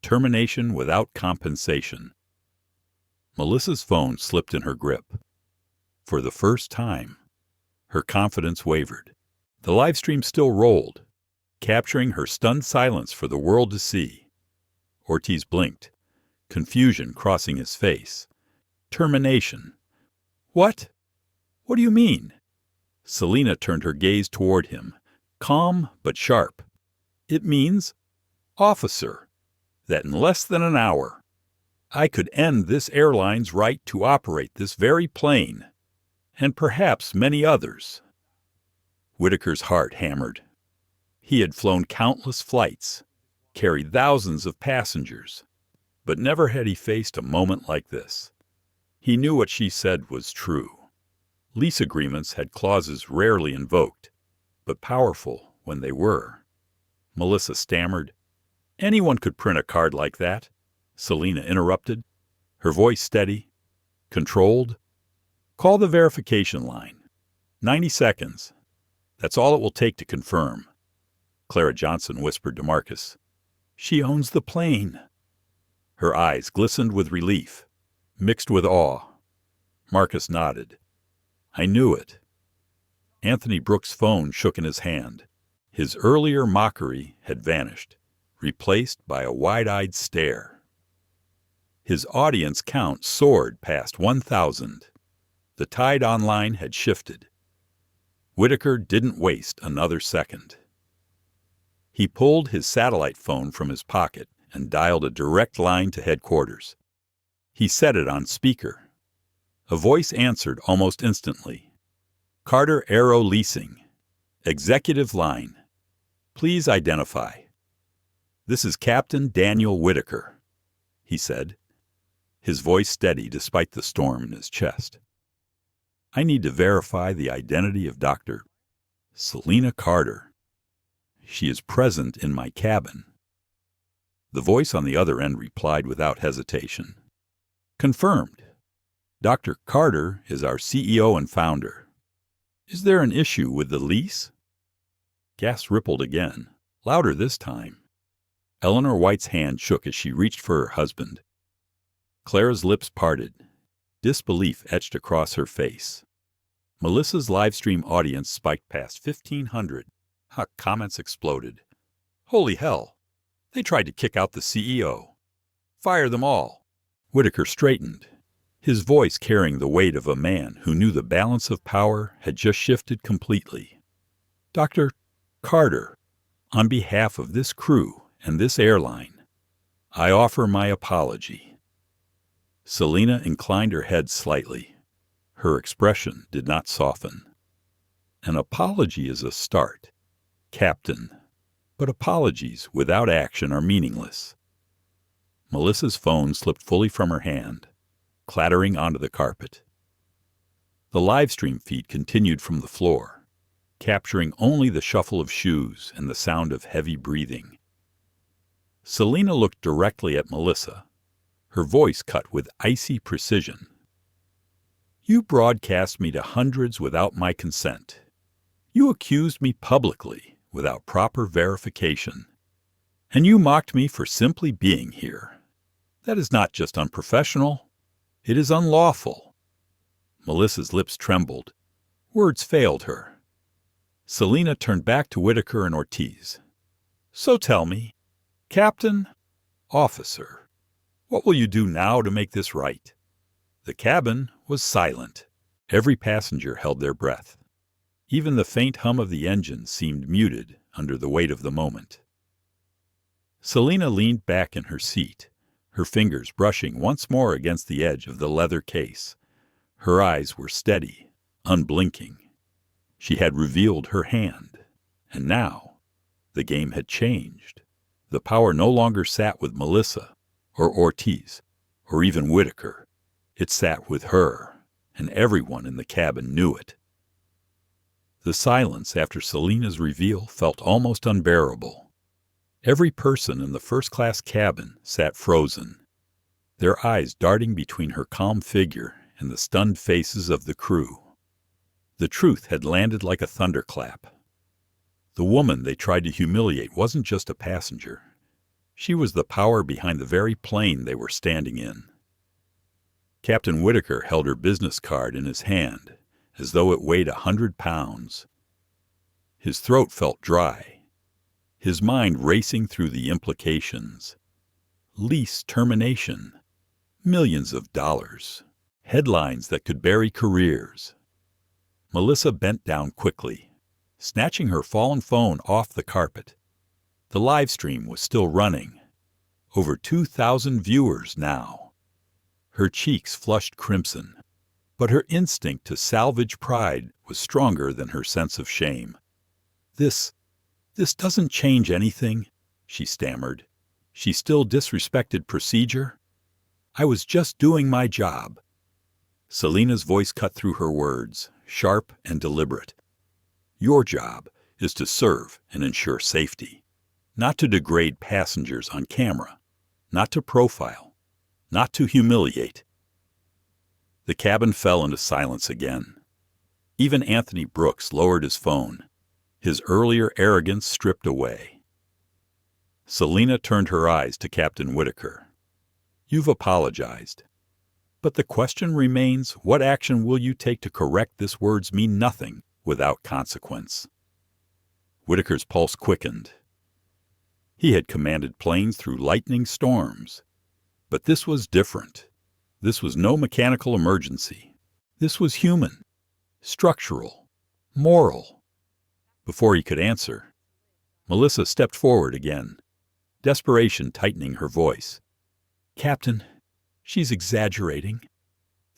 Termination without compensation. Melissa's phone slipped in her grip. For the first time, her confidence wavered. The live stream still rolled, capturing her stunned silence for the world to see. Ortiz blinked, confusion crossing his face. Termination. What? What do you mean? Selina turned her gaze toward him, calm but sharp. It means, officer, that in less than an hour, I could end this airline's right to operate this very plane, and perhaps many others. Whitaker's heart hammered. He had flown countless flights, carried thousands of passengers, but never had he faced a moment like this. He knew what she said was true. Lease agreements had clauses rarely invoked, but powerful when they were. Melissa stammered. Anyone could print a card like that. Selina interrupted, her voice steady, controlled. Call the verification line. 90 seconds. That's all it will take to confirm. Clara Johnson whispered to Marcus. She owns the plane. Her eyes glistened with relief, mixed with awe. Marcus nodded. I knew it. Anthony Brooks' phone shook in his hand. His earlier mockery had vanished, replaced by a wide-eyed stare. His audience count soared past 1,000. The tide online had shifted. Whitaker didn't waste another second. He pulled his satellite phone from his pocket and dialed a direct line to headquarters. He set it on speaker. A voice answered almost instantly. Carter Aero Leasing. Executive line. Please identify. This is Captain Daniel Whitaker, he said, his voice steady despite the storm in his chest. I need to verify the identity of Dr. Selina Carter. She is present in my cabin. The voice on the other end replied without hesitation. Confirmed. Dr. Carter is our CEO and founder. Is there an issue with the lease? Gas rippled again, louder this time. Eleanor White's hand shook as she reached for her husband. Clara's lips parted. Disbelief etched across her face. Melissa's livestream audience spiked past 1,500. Comments exploded. Holy hell! They tried to kick out the CEO. Fire them all. Whitaker straightened, his voice carrying the weight of a man who knew the balance of power had just shifted completely. Dr. Carter, on behalf of this crew and this airline, I offer my apology. Selina inclined her head slightly. Her expression did not soften. An apology is a start, Captain, but apologies without action are meaningless. Melissa's phone slipped fully from her hand, clattering onto the carpet. The livestream feed continued from the floor, capturing only the shuffle of shoes and the sound of heavy breathing. Selina looked directly at Melissa, her voice cut with icy precision. You broadcast me to hundreds without my consent. You accused me publicly without proper verification. And you mocked me for simply being here. That is not just unprofessional, it is unlawful. Melissa's lips trembled. Words failed her. Selina turned back to Whitaker and Ortiz. So tell me, Captain, Officer, what will you do now to make this right? The cabin was silent. Every passenger held their breath. Even the faint hum of the engine seemed muted under the weight of the moment. Selina leaned back in her seat, her fingers brushing once more against the edge of the leather case. Her eyes were steady, unblinking. She had revealed her hand, and now the game had changed. The power no longer sat with Melissa, or Ortiz, or even Whitaker. It sat with her, and everyone in the cabin knew it. The silence after Selina's reveal felt almost unbearable. Every person in the first-class cabin sat frozen, their eyes darting between her calm figure and the stunned faces of the crew. The truth had landed like a thunderclap. The woman they tried to humiliate wasn't just a passenger. She was the power behind the very plane they were standing in. Captain Whitaker held her business card in his hand, as though it weighed 100 pounds. His throat felt dry, his mind racing through the implications. Lease termination, millions of dollars, headlines that could bury careers. Melissa bent down quickly, snatching her fallen phone off the carpet. The live stream was still running. Over 2,000 viewers now. Her cheeks flushed crimson, but her instinct to salvage pride was stronger than her sense of shame. This doesn't change anything, she stammered. She still disrespected procedure. I was just doing my job. Selina's voice cut through her words, sharp and deliberate. Your job is to serve and ensure safety, not to degrade passengers on camera, not to profile, not to humiliate. The cabin fell into silence again. Even Anthony Brooks lowered his phone, his earlier arrogance stripped away. Selina turned her eyes to Captain Whitaker. You've apologized. But the question remains, what action will you take to correct this words mean nothing without consequence? Whitaker's pulse quickened. He had commanded planes through lightning storms. But this was different. This was no mechanical emergency. This was human, structural, moral. Before he could answer, Melissa stepped forward again, desperation tightening her voice. Captain, she's exaggerating.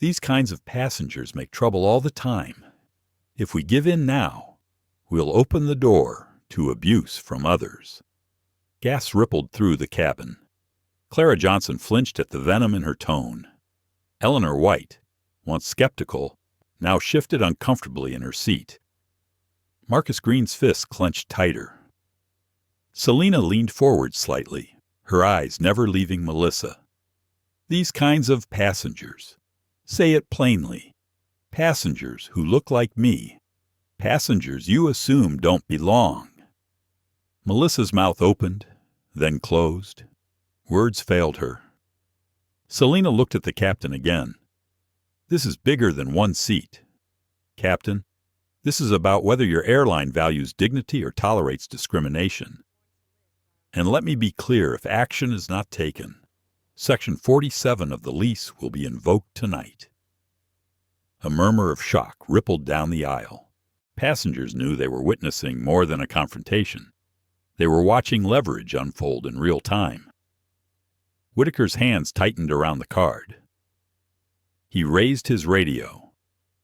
These kinds of passengers make trouble all the time. If we give in now, we'll open the door to abuse from others. Gas rippled through the cabin. Clara Johnson flinched at the venom in her tone. Eleanor White, once skeptical, now shifted uncomfortably in her seat. Marcus Green's fists clenched tighter. Selina leaned forward slightly, her eyes never leaving Melissa. These kinds of passengers. Say it plainly. Passengers who look like me. Passengers you assume don't belong. Melissa's mouth opened, then closed. Words failed her. Selina looked at the captain again. This is bigger than one seat. Captain, this is about whether your airline values dignity or tolerates discrimination. And let me be clear, if action is not taken, Section 47 of the lease will be invoked tonight. A murmur of shock rippled down the aisle. Passengers knew they were witnessing more than a confrontation. They were watching leverage unfold in real time. Whitaker's hands tightened around the card. He raised his radio,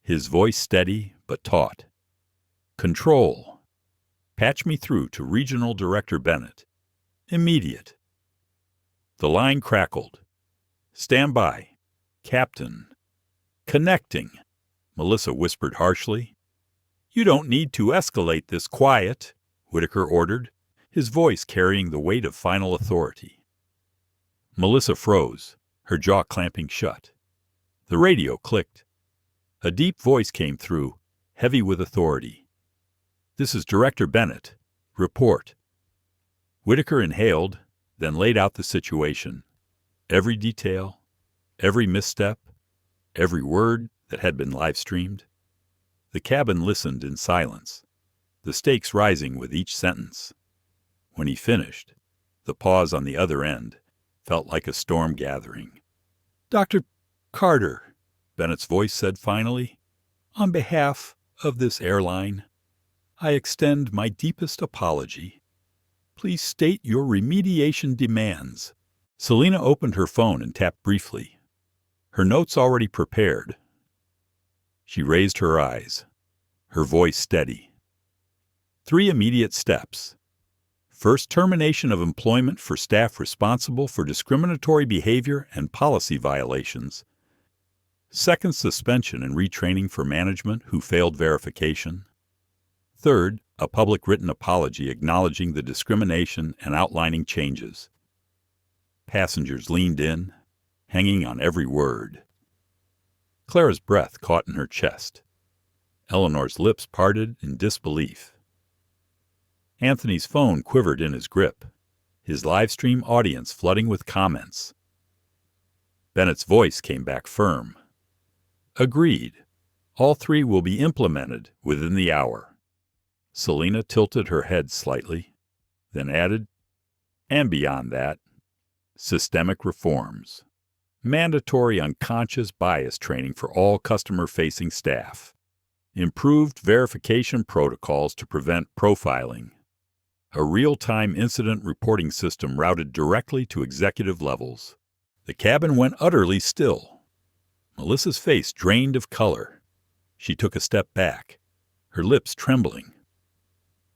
his voice steady but taut. Control. Patch me through to Regional Director Bennett. Immediate. The line crackled. Stand by. Captain. Connecting. Melissa whispered harshly. You don't need to escalate this quiet, Whitaker ordered, his voice carrying the weight of final authority. Melissa froze, her jaw clamping shut. The radio clicked. A deep voice came through, heavy with authority. This is Director Bennett. Report. Whitaker inhaled, then laid out the situation. Every detail, every misstep, every word that had been live-streamed. The cabin listened in silence, the stakes rising with each sentence. When he finished, the pause on the other end felt like a storm gathering. Dr. Carter, Bennett's voice said finally, on behalf of this airline, I extend my deepest apology. Please state your remediation demands. Selina opened her phone and tapped briefly. Her notes already prepared. She raised her eyes, her voice steady. 3 immediate steps. First, termination of employment for staff responsible for discriminatory behavior and policy violations. Second, suspension and retraining for management who failed verification. Third, a public written apology acknowledging the discrimination and outlining changes. Passengers leaned in, hanging on every word. Clara's breath caught in her chest. Eleanor's lips parted in disbelief. Anthony's phone quivered in his grip, his live-stream audience flooding with comments. Bennett's voice came back firm. Agreed. All 3 will be implemented within the hour. Selina tilted her head slightly, then added, and beyond that, systemic reforms. Mandatory unconscious bias training for all customer-facing staff. Improved verification protocols to prevent profiling. A real-time incident reporting system routed directly to executive levels. The cabin went utterly still. Melissa's face drained of color. She took a step back, her lips trembling.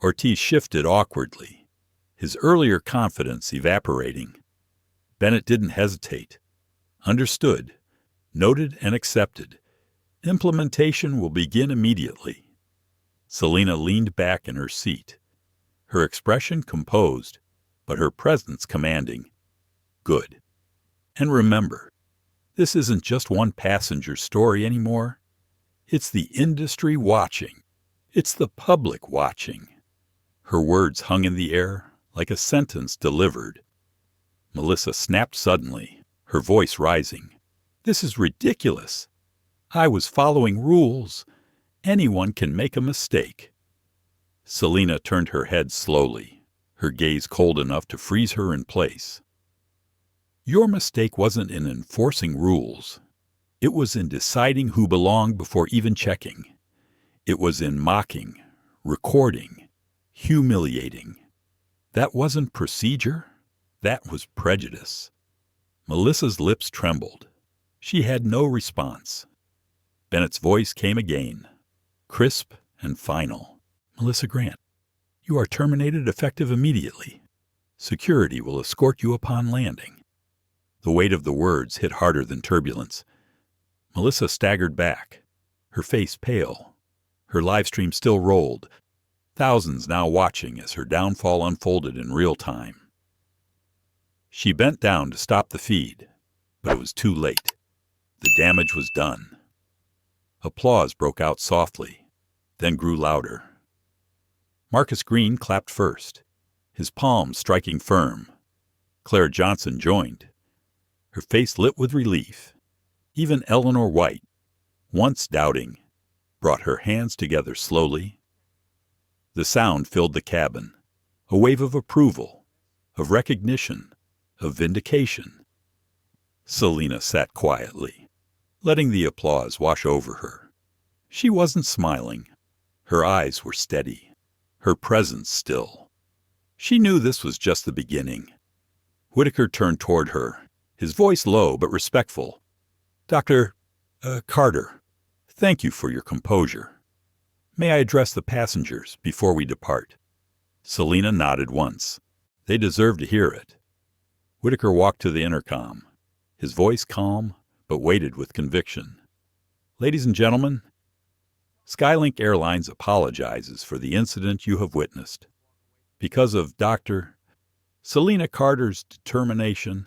Ortiz shifted awkwardly, his earlier confidence evaporating. Bennett didn't hesitate. Understood, noted and accepted. Implementation will begin immediately. Selina leaned back in her seat, her expression composed, but her presence commanding. Good. And remember, this isn't just one passenger's story anymore. It's the industry watching. It's the public watching. Her words hung in the air like a sentence delivered. Melissa snapped suddenly, her voice rising. This is ridiculous. I was following rules. Anyone can make a mistake. Selina turned her head slowly, her gaze cold enough to freeze her in place. Your mistake wasn't in enforcing rules. It was in deciding who belonged before even checking. It was in mocking, recording, humiliating. That wasn't procedure. That was prejudice. Melissa's lips trembled. She had no response. Bennett's voice came again, crisp and final. Melissa Grant, you are terminated effective immediately. Security will escort you upon landing. The weight of the words hit harder than turbulence. Melissa staggered back, her face pale. Her live stream still rolled, thousands now watching as her downfall unfolded in real time. She bent down to stop the feed, but it was too late. The damage was done. Applause broke out softly, then grew louder. Marcus Green clapped first, his palms striking firm. Clara Johnson joined, her face lit with relief. Even Eleanor White, once doubting, brought her hands together slowly. The sound filled the cabin, a wave of approval, of recognition, of vindication. Selina sat quietly, letting the applause wash over her. She wasn't smiling. Her eyes were steady, her presence still. She knew this was just the beginning. Whitaker turned toward her, his voice low but respectful. Dr. Carter, thank you for your composure. May I address the passengers before we depart? Selina nodded once. They deserved to hear it. Whitaker walked to the intercom, his voice calm but weighted with conviction. Ladies and gentlemen, Skylink Airlines apologizes for the incident you have witnessed. Because of Dr. Selina Carter's determination,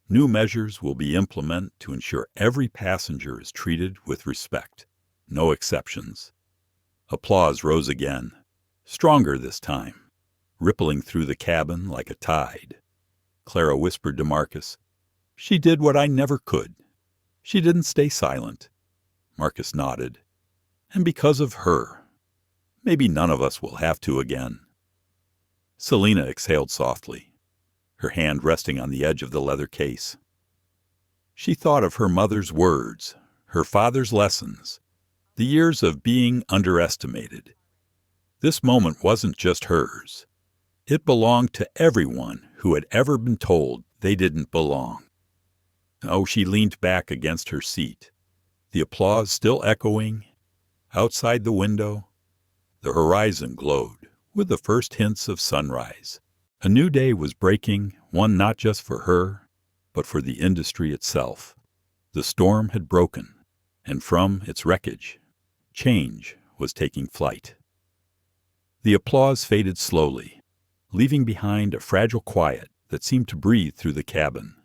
new measures will be implemented to ensure every passenger is treated with respect. No exceptions. Applause rose again, stronger this time, rippling through the cabin like a tide. Clara whispered to Marcus, "She did what I never could. She didn't stay silent." Marcus nodded. "And because of her, maybe none of us will have to again." Selina exhaled softly, her hand resting on the edge of the leather case. She thought of her mother's words, her father's lessons, the years of being underestimated. This moment wasn't just hers. It belonged to everyone who had ever been told they didn't belong. Oh, she leaned back against her seat, the applause still echoing. Outside the window, the horizon glowed with the first hints of sunrise. A new day was breaking, one not just for her, but for the industry itself. The storm had broken, and from its wreckage, change was taking flight. The applause faded slowly, leaving behind a fragile quiet that seemed to breathe through the cabin.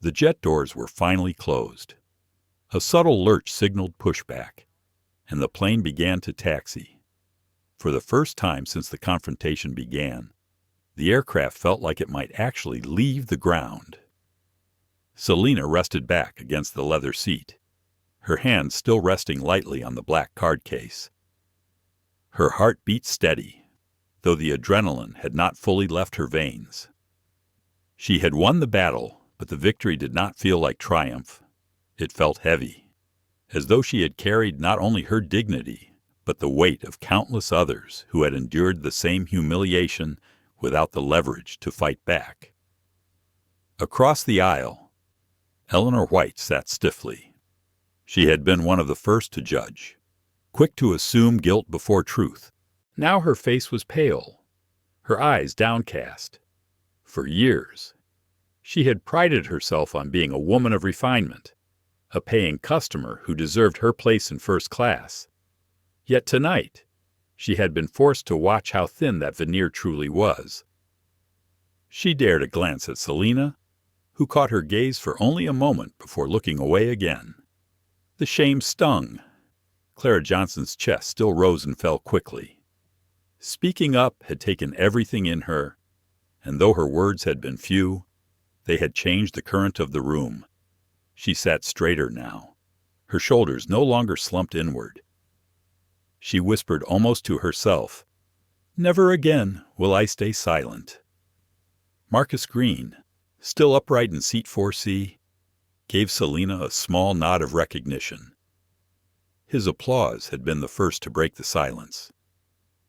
The jet doors were finally closed. A subtle lurch signaled pushback, and the plane began to taxi. For the first time since the confrontation began, the aircraft felt like it might actually leave the ground. Selina rested back against the leather seat, her hand still resting lightly on the black card case. Her heart beat steady, though the adrenaline had not fully left her veins. She had won the battle, but the victory did not feel like triumph. It felt heavy, as though she had carried not only her dignity, but the weight of countless others who had endured the same humiliation without the leverage to fight back. Across the aisle, Eleanor White sat stiffly. She had been one of the first to judge, quick to assume guilt before truth. Now her face was pale, her eyes downcast. For years, she had prided herself on being a woman of refinement, a paying customer who deserved her place in first class. Yet tonight, she had been forced to watch how thin that veneer truly was. She dared a glance at Selina, who caught her gaze for only a moment before looking away again. The shame stung. Clara Johnson's chest still rose and fell quickly. Speaking up had taken everything in her, and though her words had been few, they had changed the current of the room. She sat straighter now, her shoulders no longer slumped inward. She whispered almost to herself, "Never again will I stay silent." Marcus Green, still upright in seat 4C, gave Selina a small nod of recognition. His applause had been the first to break the silence.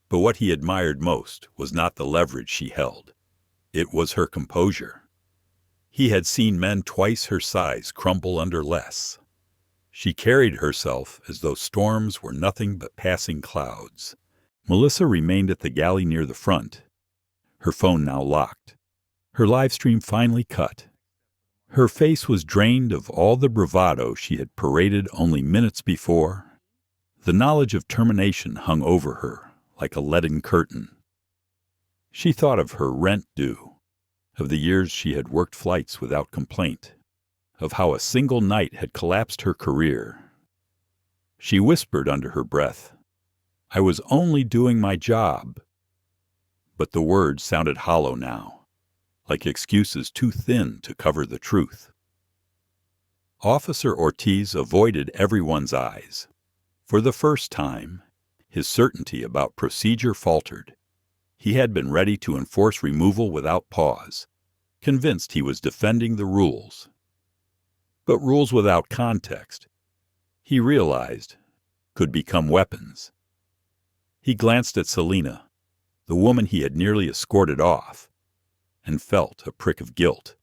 But what he admired most was not the leverage she held. It was her composure. He had seen men twice her size crumble under less. She carried herself as though storms were nothing but passing clouds. Melissa remained at the galley near the front, her phone now locked, her live stream finally cut. Her face was drained of all the bravado she had paraded only minutes before. The knowledge of termination hung over her like a leaden curtain. She thought of her rent due, of the years she had worked flights without complaint, of how a single night had collapsed her career. She whispered under her breath, "I was only doing my job." But the words sounded hollow now, like excuses too thin to cover the truth. Officer Ortiz avoided everyone's eyes. For the first time, his certainty about procedure faltered. He had been ready to enforce removal without pause, convinced he was defending the rules. But rules without context, he realized, could become weapons. He glanced at Selena, the woman he had nearly escorted off, and felt a prick of guilt.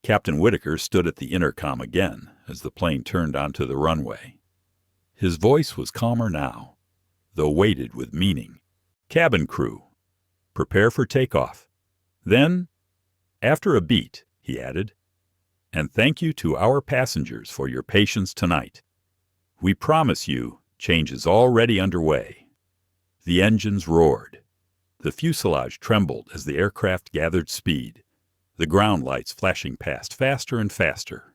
Captain Whitaker stood at the intercom again as the plane turned onto the runway. His voice was calmer now, though weighted with meaning. "Cabin crew, prepare for takeoff. Then, after a beat," he added, "and thank you to our passengers for your patience tonight. We promise you change is already underway." The engines roared. The fuselage trembled as the aircraft gathered speed, the ground lights flashing past faster and faster.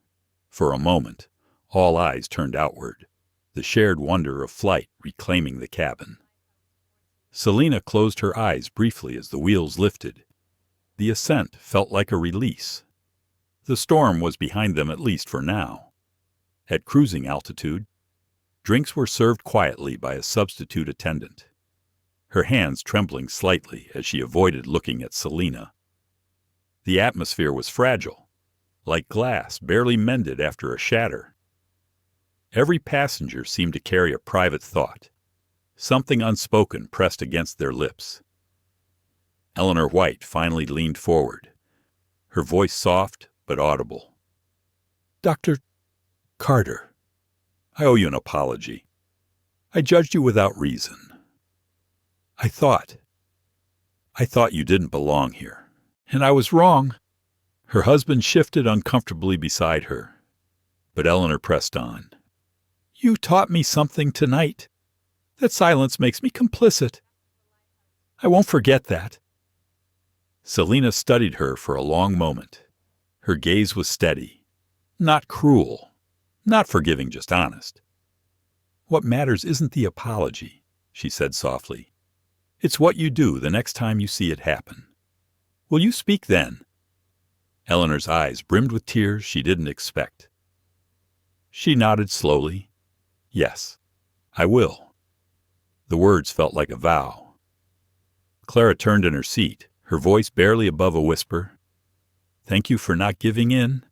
For a moment, all eyes turned outward, the shared wonder of flight reclaiming the cabin. Selena closed her eyes briefly as the wheels lifted. The ascent felt like a release. The storm was behind them, at least for now. At cruising altitude, drinks were served quietly by a substitute attendant, her hands trembling slightly as she avoided looking at Selena. The atmosphere was fragile, like glass barely mended after a shatter. Every passenger seemed to carry a private thought, something unspoken pressed against their lips. Eleanor White finally leaned forward, her voice soft but audible. "Dr. Carter, I owe you an apology. I judged you without reason. I thought you didn't belong here. And I was wrong." Her husband shifted uncomfortably beside her, but Eleanor pressed on. "You taught me something tonight. That silence makes me complicit. I won't forget that." Selena studied her for a long moment. Her gaze was steady, not cruel, not forgiving, just honest. "What matters isn't the apology," she said softly. "It's what you do the next time you see it happen. Will you speak then?" Eleanor's eyes brimmed with tears she didn't expect. She nodded slowly. "Yes, I will." The words felt like a vow. Clara turned in her seat, her voice barely above a whisper. "Thank you for not giving in.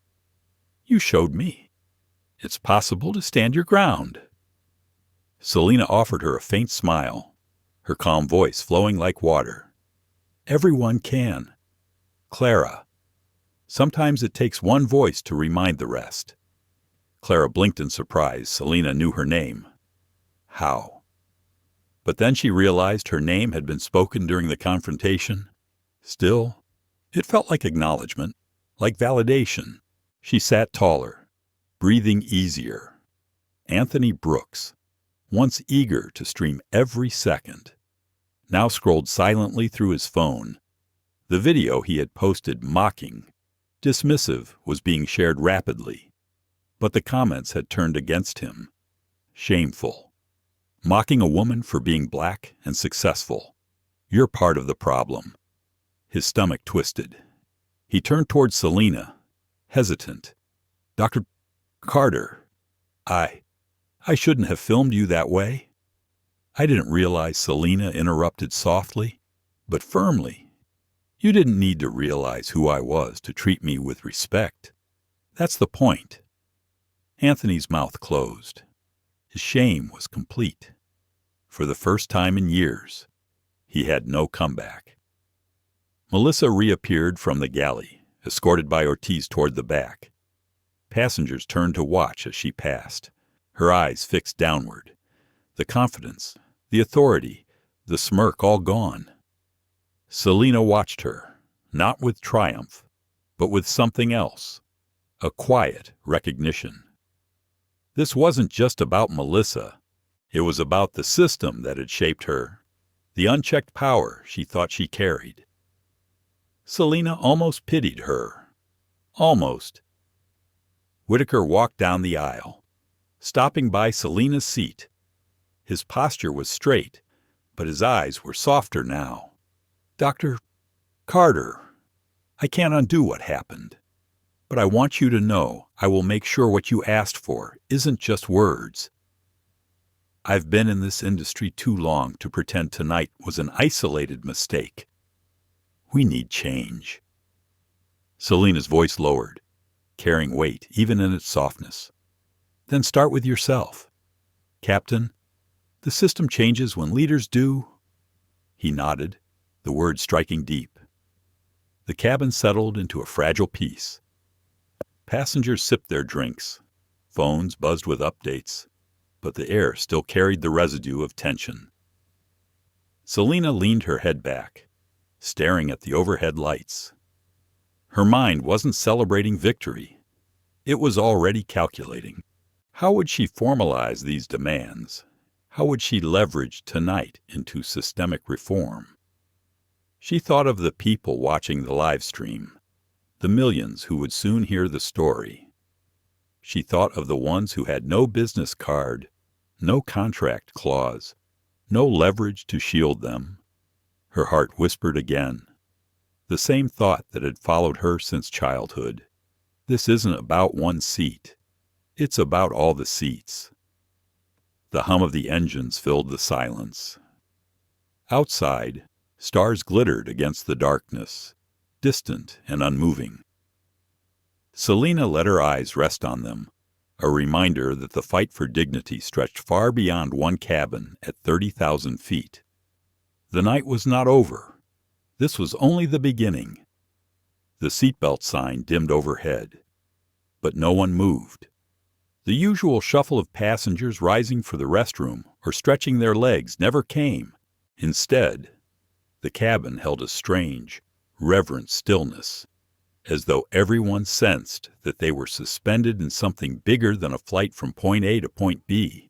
You showed me it's possible to stand your ground." Selena offered her a faint smile, her calm voice flowing like water. "Everyone can. Clara. Sometimes it takes one voice to remind the rest." Clara blinked in surprise. Selena knew her name. How? But then she realized her name had been spoken during the confrontation. Still, it felt like acknowledgement, like validation. She sat taller, breathing easier. Anthony Brooks, once eager to stream every second, now scrolled silently through his phone. The video he had posted mocking, dismissive, was being shared rapidly, but the comments had turned against him. Shameful. Mocking a woman for being black and successful. You're part of the problem. His stomach twisted. He turned toward Selena, hesitant. "Dr. Carter, I shouldn't have filmed you that way." "I didn't realize," Selena interrupted softly, but firmly. "You didn't need to realize who I was to treat me with respect. That's the point." Anthony's mouth closed. His shame was complete. For the first time in years, he had no comeback. Melissa reappeared from the galley, escorted by Ortiz toward the back. Passengers turned to watch as she passed, her eyes fixed downward. The confidence, the authority, the smirk all gone. Selena watched her, not with triumph, but with something else, a quiet recognition. This wasn't just about Melissa. It was about the system that had shaped her, the unchecked power she thought she carried. Selena almost pitied her. Almost. Whitaker walked down the aisle, stopping by Selina's seat. His posture was straight, but his eyes were softer now. "Dr. Carter, I can't undo what happened, but I want you to know I will make sure what you asked for isn't just words. I've been in this industry too long to pretend tonight was an isolated mistake. We need change." Selina's voice lowered, carrying weight even in its softness. "Then start with yourself. Captain, the system changes when leaders do." He nodded, the words striking deep. The cabin settled into a fragile peace. Passengers sipped their drinks. Phones buzzed with updates, but the air still carried the residue of tension. Selina leaned her head back, staring at the overhead lights. Her mind wasn't celebrating victory. It was already calculating. How would she formalize these demands? How would she leverage tonight into systemic reform? She thought of the people watching the live stream, the millions who would soon hear the story. She thought of the ones who had no business card, no contract clause, no leverage to shield them. Her heart whispered again, the same thought that had followed her since childhood. This isn't about one seat. It's about all the seats. The hum of the engines filled the silence. Outside, stars glittered against the darkness, distant and unmoving. Selina let her eyes rest on them, a reminder that the fight for dignity stretched far beyond one cabin at 30,000 feet. The night was not over. This was only the beginning. The seatbelt sign dimmed overhead, but no one moved. The usual shuffle of passengers rising for the restroom or stretching their legs never came. Instead, the cabin held a strange, reverent stillness, as though everyone sensed that they were suspended in something bigger than a flight from point A to point B.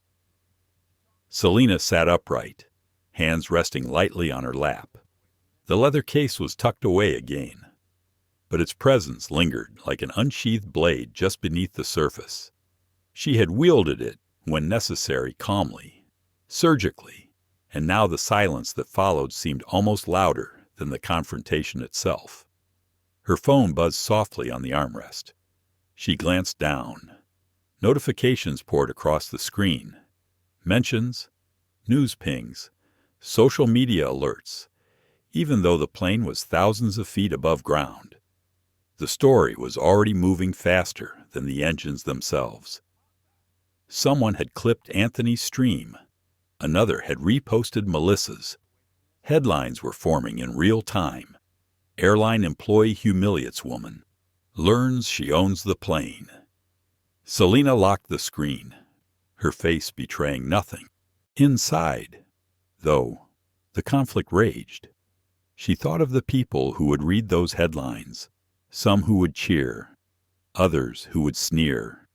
Selina sat upright, hands resting lightly on her lap. The leather case was tucked away again, but its presence lingered like an unsheathed blade just beneath the surface. She had wielded it, when necessary, calmly, surgically, and now the silence that followed seemed almost louder than the confrontation itself. Her phone buzzed softly on the armrest. She glanced down. Notifications poured across the screen. Mentions, news pings, social media alerts, even though the plane was thousands of feet above ground. The story was already moving faster than the engines themselves. Someone had clipped Anthony's stream. Another had reposted Melissa's. Headlines were forming in real time. Airline employee humiliates woman. Learns she owns the plane. Selina locked the screen, her face betraying nothing. Inside, though, the conflict raged. She thought of the people who would read those headlines, some who would cheer, others who would sneer.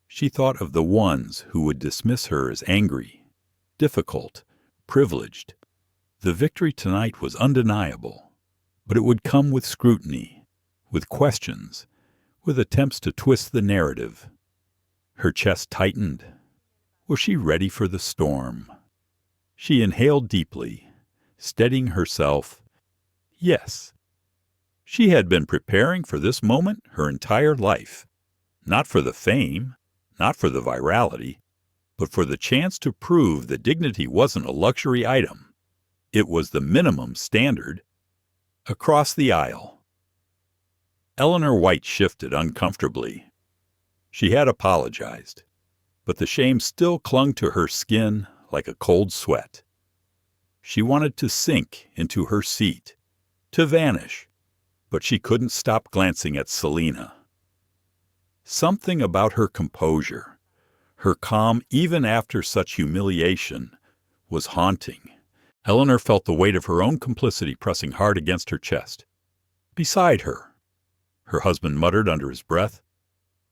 She thought of the ones who would dismiss her as angry, difficult, privileged. The victory tonight was undeniable, but it would come with scrutiny, with questions, with attempts to twist the narrative. Her chest tightened. Was she ready for the storm? She inhaled deeply, steadying herself. Yes. She had been preparing for this moment her entire life, not for the fame, not for the virality, but for the chance to prove that dignity wasn't a luxury item. It was the minimum standard. Across the aisle, Eleanor White shifted uncomfortably. She had apologized, but the shame still clung to her skin like a cold sweat. She wanted to sink into her seat, to vanish, but she couldn't stop glancing at Selina. Something about her composure, her calm even after such humiliation, was haunting. Eleanor felt the weight of her own complicity pressing hard against her chest. Beside her, her husband muttered under his breath,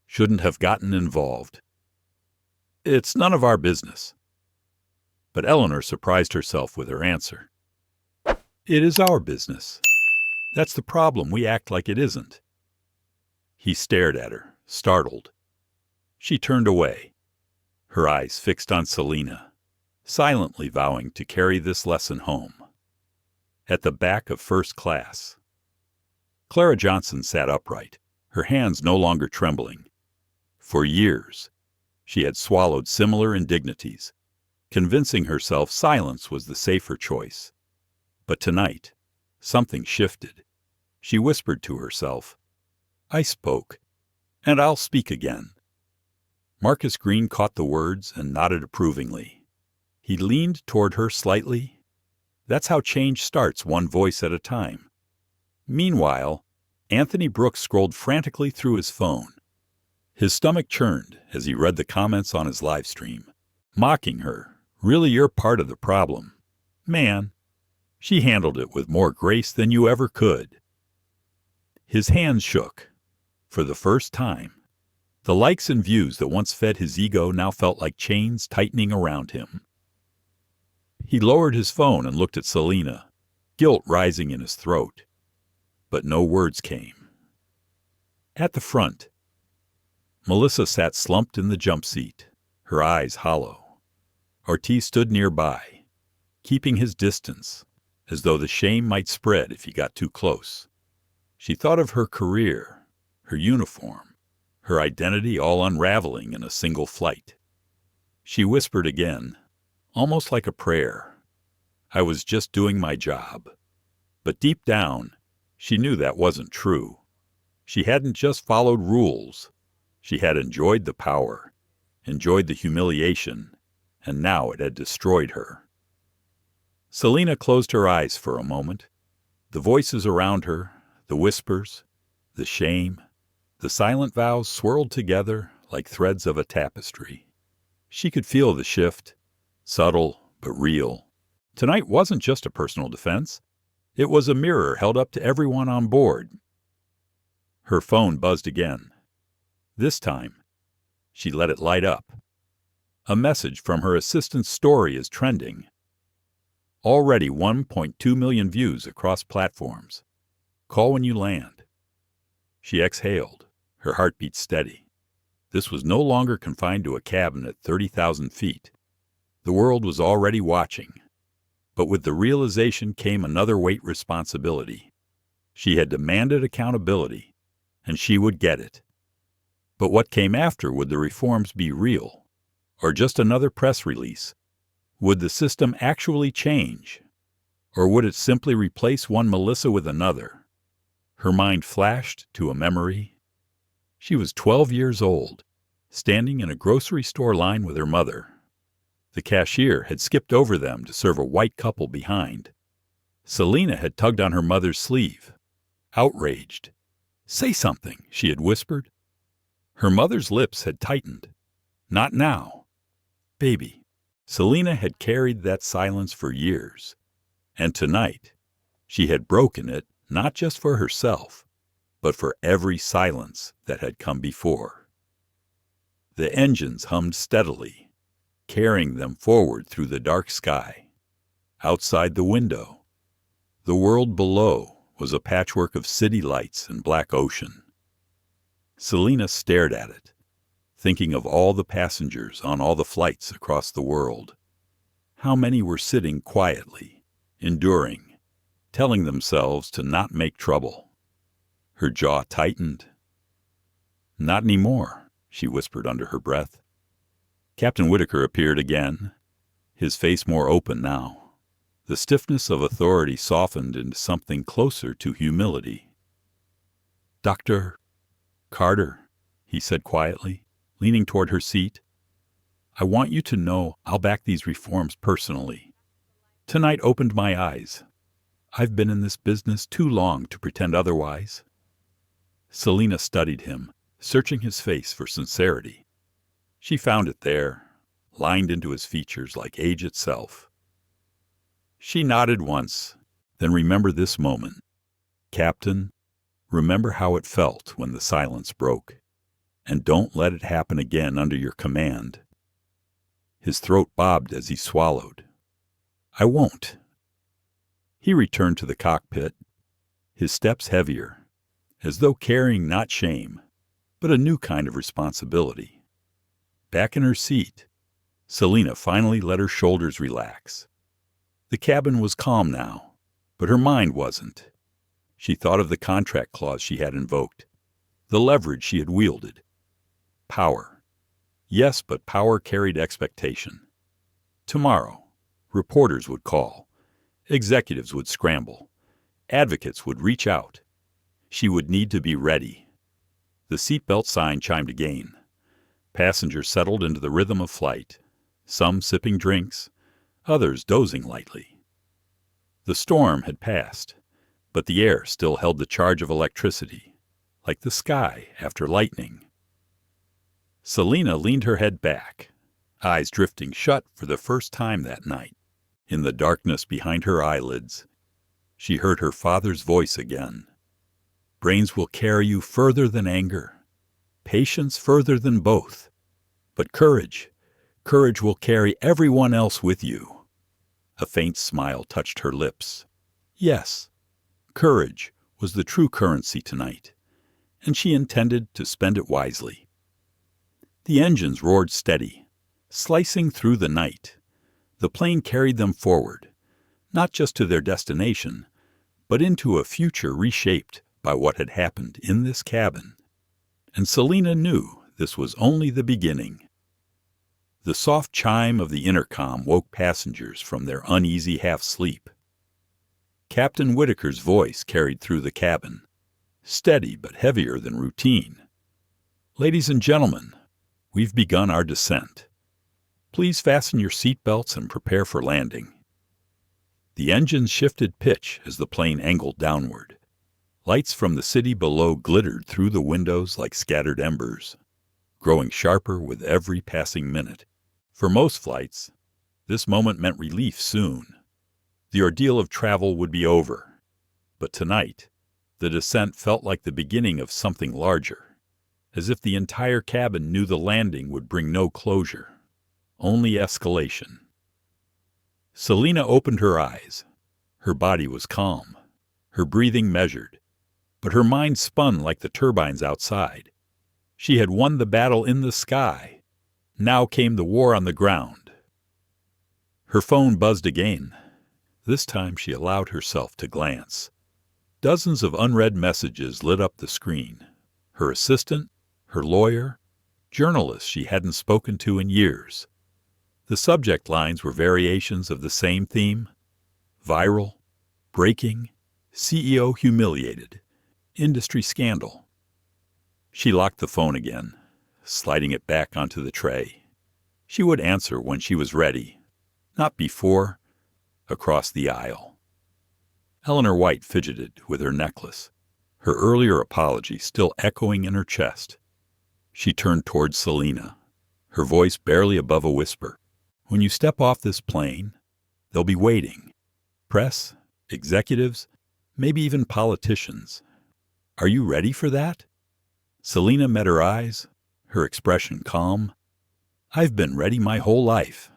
shouldn't have gotten involved. It's none of our business. But Eleanor surprised herself with her answer. It is our business. That's the problem, we act like it isn't. He stared at her, startled. She turned away, her eyes fixed on Selina, silently vowing to carry this lesson home. At the back of first class, Clara Johnson sat upright, her hands no longer trembling. For years, she had swallowed similar indignities, convincing herself silence was the safer choice. But tonight, something shifted. She whispered to herself, "I spoke, and I'll speak again." Marcus Green caught the words and nodded approvingly. He leaned toward her slightly. That's how change starts, one voice at a time. Meanwhile, Anthony Brooks scrolled frantically through his phone. His stomach churned as he read the comments on his live stream, mocking her. "Really, you're part of the problem. Man, she handled it with more grace than you ever could." His hands shook. For the first time, the likes and views that once fed his ego now felt like chains tightening around him. He lowered his phone and looked at Selina, guilt rising in his throat. But no words came. At the front, Melissa sat slumped in the jump seat, her eyes hollow. Ortiz stood nearby, keeping his distance, as though the shame might spread if he got too close. She thought of her career, her uniform, her identity all unraveling in a single flight. She whispered again, almost like a prayer, "I was just doing my job." But deep down, she knew that wasn't true. She hadn't just followed rules. She had enjoyed the power, enjoyed the humiliation, and now it had destroyed her. Selina closed her eyes for a moment. The voices around her, the whispers, the shame, the silent vows swirled together like threads of a tapestry. She could feel the shift, subtle but real. Tonight wasn't just a personal defense. It was a mirror held up to everyone on board. Her phone buzzed again. This time, she let it light up. A message from her assistant's story is trending. Already 1.2 million views across platforms. Call when you land. She exhaled, her heartbeat steady. This was no longer confined to a cabin at 30,000 feet. The world was already watching. But with the realization came another weight responsibility. She had demanded accountability, and she would get it. But what came after? Would the reforms be real? Or just another press release? Would the system actually change? Or would it simply replace one Melissa with another? Her mind flashed to a memory. She was 12 years old, standing in a grocery store line with her mother. The cashier had skipped over them to serve a white couple behind. Selina had tugged on her mother's sleeve. Outraged. "Say something," she had whispered. Her mother's lips had tightened. "Not now." Baby. Selina had carried that silence for years. And tonight, she had broken it not just for herself, but for every silence that had come before. The engines hummed steadily, carrying them forward through the dark sky. Outside the window, the world below was a patchwork of city lights and black ocean. Selina stared at it, thinking of all the passengers on all the flights across the world. How many were sitting quietly, enduring, telling themselves to not make trouble? Her jaw tightened. "Not anymore," she whispered under her breath. Captain Whitaker appeared again, his face more open now. The stiffness of authority softened into something closer to humility. "Dr. Carter," he said quietly, leaning toward her seat, "I want you to know I'll back these reforms personally. Tonight opened my eyes. I've been in this business too long to pretend otherwise." Selina studied him, searching his face for sincerity. She found it there, lined into his features like age itself. She nodded once, then remembered this moment. "Captain, remember how it felt when the silence broke, and don't let it happen again under your command." His throat bobbed as he swallowed. "I won't." He returned to the cockpit, his steps heavier, as though carrying not shame, but a new kind of responsibility. Back in her seat, Selina finally let her shoulders relax. The cabin was calm now, but her mind wasn't. She thought of the contract clause she had invoked, the leverage she had wielded. Power. Yes, but power carried expectation. Tomorrow, reporters would call, executives would scramble, advocates would reach out. She would need to be ready. The seatbelt sign chimed again. Passengers settled into the rhythm of flight, some sipping drinks, others dozing lightly. The storm had passed, but the air still held the charge of electricity, like the sky after lightning. Selina leaned her head back, eyes drifting shut for the first time that night. In the darkness behind her eyelids, she heard her father's voice again. Brains will carry you further than anger, patience further than both. But courage will carry everyone else with you. A faint smile touched her lips. Yes, courage was the true currency tonight, and she intended to spend it wisely. The engines roared steady, slicing through the night. The plane carried them forward, not just to their destination, but into a future reshaped by what had happened in this cabin. And Selina knew this was only the beginning. The soft chime of the intercom woke passengers from their uneasy half-sleep. Captain Whitaker's voice carried through the cabin, steady but heavier than routine. Ladies and gentlemen, we've begun our descent. Please fasten your seatbelts and prepare for landing. The engines shifted pitch as the plane angled downward. Lights from the city below glittered through the windows like scattered embers, growing sharper with every passing minute. For most flights, this moment meant relief soon. The ordeal of travel would be over. But tonight, the descent felt like the beginning of something larger, as if the entire cabin knew the landing would bring no closure, only escalation. Selina opened her eyes. Her body was calm, her breathing measured, but her mind spun like the turbines outside. She had won the battle in the sky. Now came the war on the ground. Her phone buzzed again. This time she allowed herself to glance. Dozens of unread messages lit up the screen. Her assistant, her lawyer, journalists she hadn't spoken to in years. The subject lines were variations of the same theme: viral, breaking, CEO humiliated, industry scandal. She locked the phone again, sliding it back onto the tray. She would answer when she was ready, not before. Across the aisle, Eleanor White fidgeted with her necklace, her earlier apology still echoing in her chest. She turned towards Selina, her voice barely above a whisper. When you step off this plane, they'll be waiting. Press, executives, maybe even politicians. Are you ready for that? Selina met her eyes, her expression calm. I've been ready my whole life.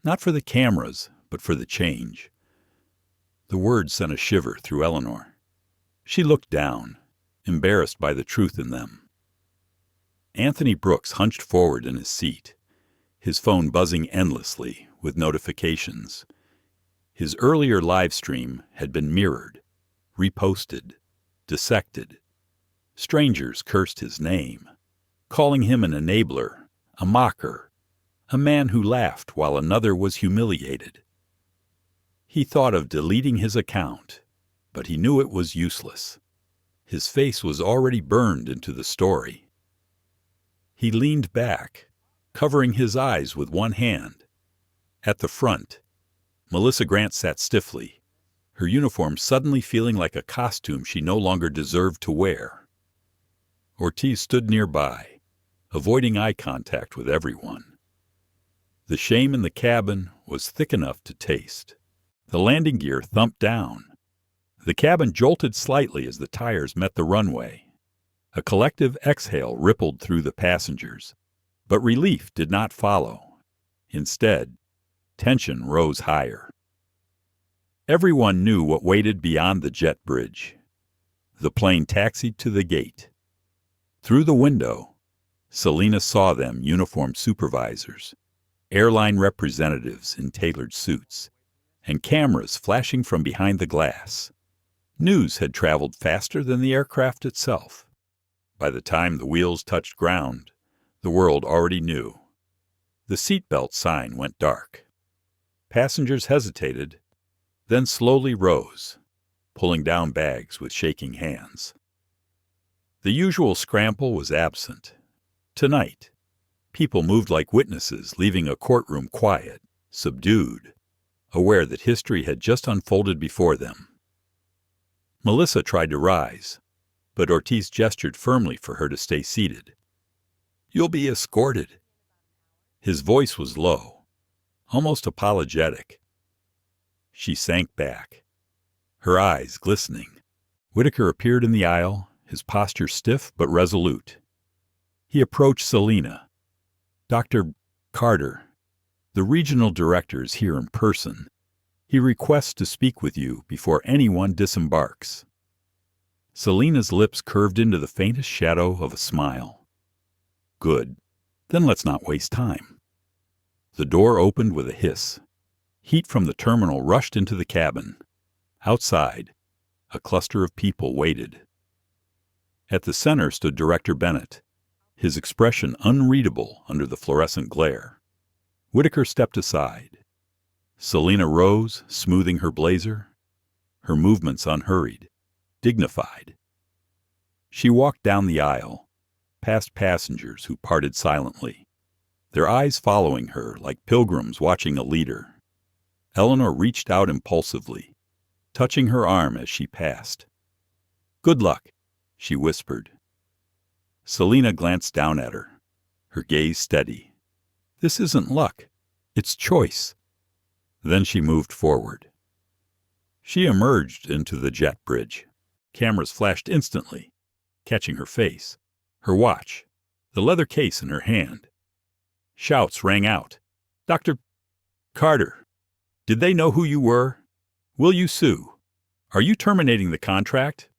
Not for the cameras, but for the change. The words sent a shiver through Eleanor. She looked down, embarrassed by the truth in them. Anthony Brooks hunched forward in his seat, his phone buzzing endlessly with notifications. His earlier live stream had been mirrored, reposted, dissected. Strangers cursed his name, calling him an enabler, a mocker, a man who laughed while another was humiliated. He thought of deleting his account, but he knew it was useless. His face was already burned into the story. He leaned back, covering his eyes with one hand. At the front, Melissa Grant sat stiffly, her uniform suddenly feeling like a costume she no longer deserved to wear. Ortiz stood nearby, avoiding eye contact with everyone. The shame in the cabin was thick enough to taste. The landing gear thumped down. The cabin jolted slightly as the tires met the runway. A collective exhale rippled through the passengers, but relief did not follow. Instead, tension rose higher. Everyone knew what waited beyond the jet bridge. The plane taxied to the gate. Through the window, Selina saw them, uniformed supervisors, airline representatives in tailored suits, and cameras flashing from behind the glass. News had traveled faster than the aircraft itself. By the time the wheels touched ground, the world already knew. The seatbelt sign went dark. Passengers hesitated, then slowly rose, pulling down bags with shaking hands. The usual scramble was absent. Tonight, people moved like witnesses, leaving a courtroom quiet, subdued, aware that history had just unfolded before them. Melissa tried to rise, but Ortiz gestured firmly for her to stay seated. "You'll be escorted." His voice was low, almost apologetic. She sank back, her eyes glistening. Whitaker appeared in the aisle, his posture stiff but resolute. He approached Selina. "Dr. Carter, the regional director is here in person. He requests to speak with you before anyone disembarks." Selina's lips curved into the faintest shadow of a smile. "Good. Then let's not waste time." The door opened with a hiss. Heat from the terminal rushed into the cabin. Outside, a cluster of people waited. At the center stood Director Bennett, his expression unreadable under the fluorescent glare. Whitaker stepped aside. Selina rose, smoothing her blazer, her movements unhurried, dignified. She walked down the aisle, past passengers who parted silently, their eyes following her like pilgrims watching a leader. Eleanor reached out impulsively, touching her arm as she passed. "Good luck," she whispered. Selina glanced down at her, her gaze steady. "This isn't luck, it's choice." Then she moved forward. She emerged into the jet bridge. Cameras flashed instantly, catching her face, her watch, the leather case in her hand. Shouts rang out. "Dr. Carter, did they know who you were? Will you sue? Are you terminating the contract?"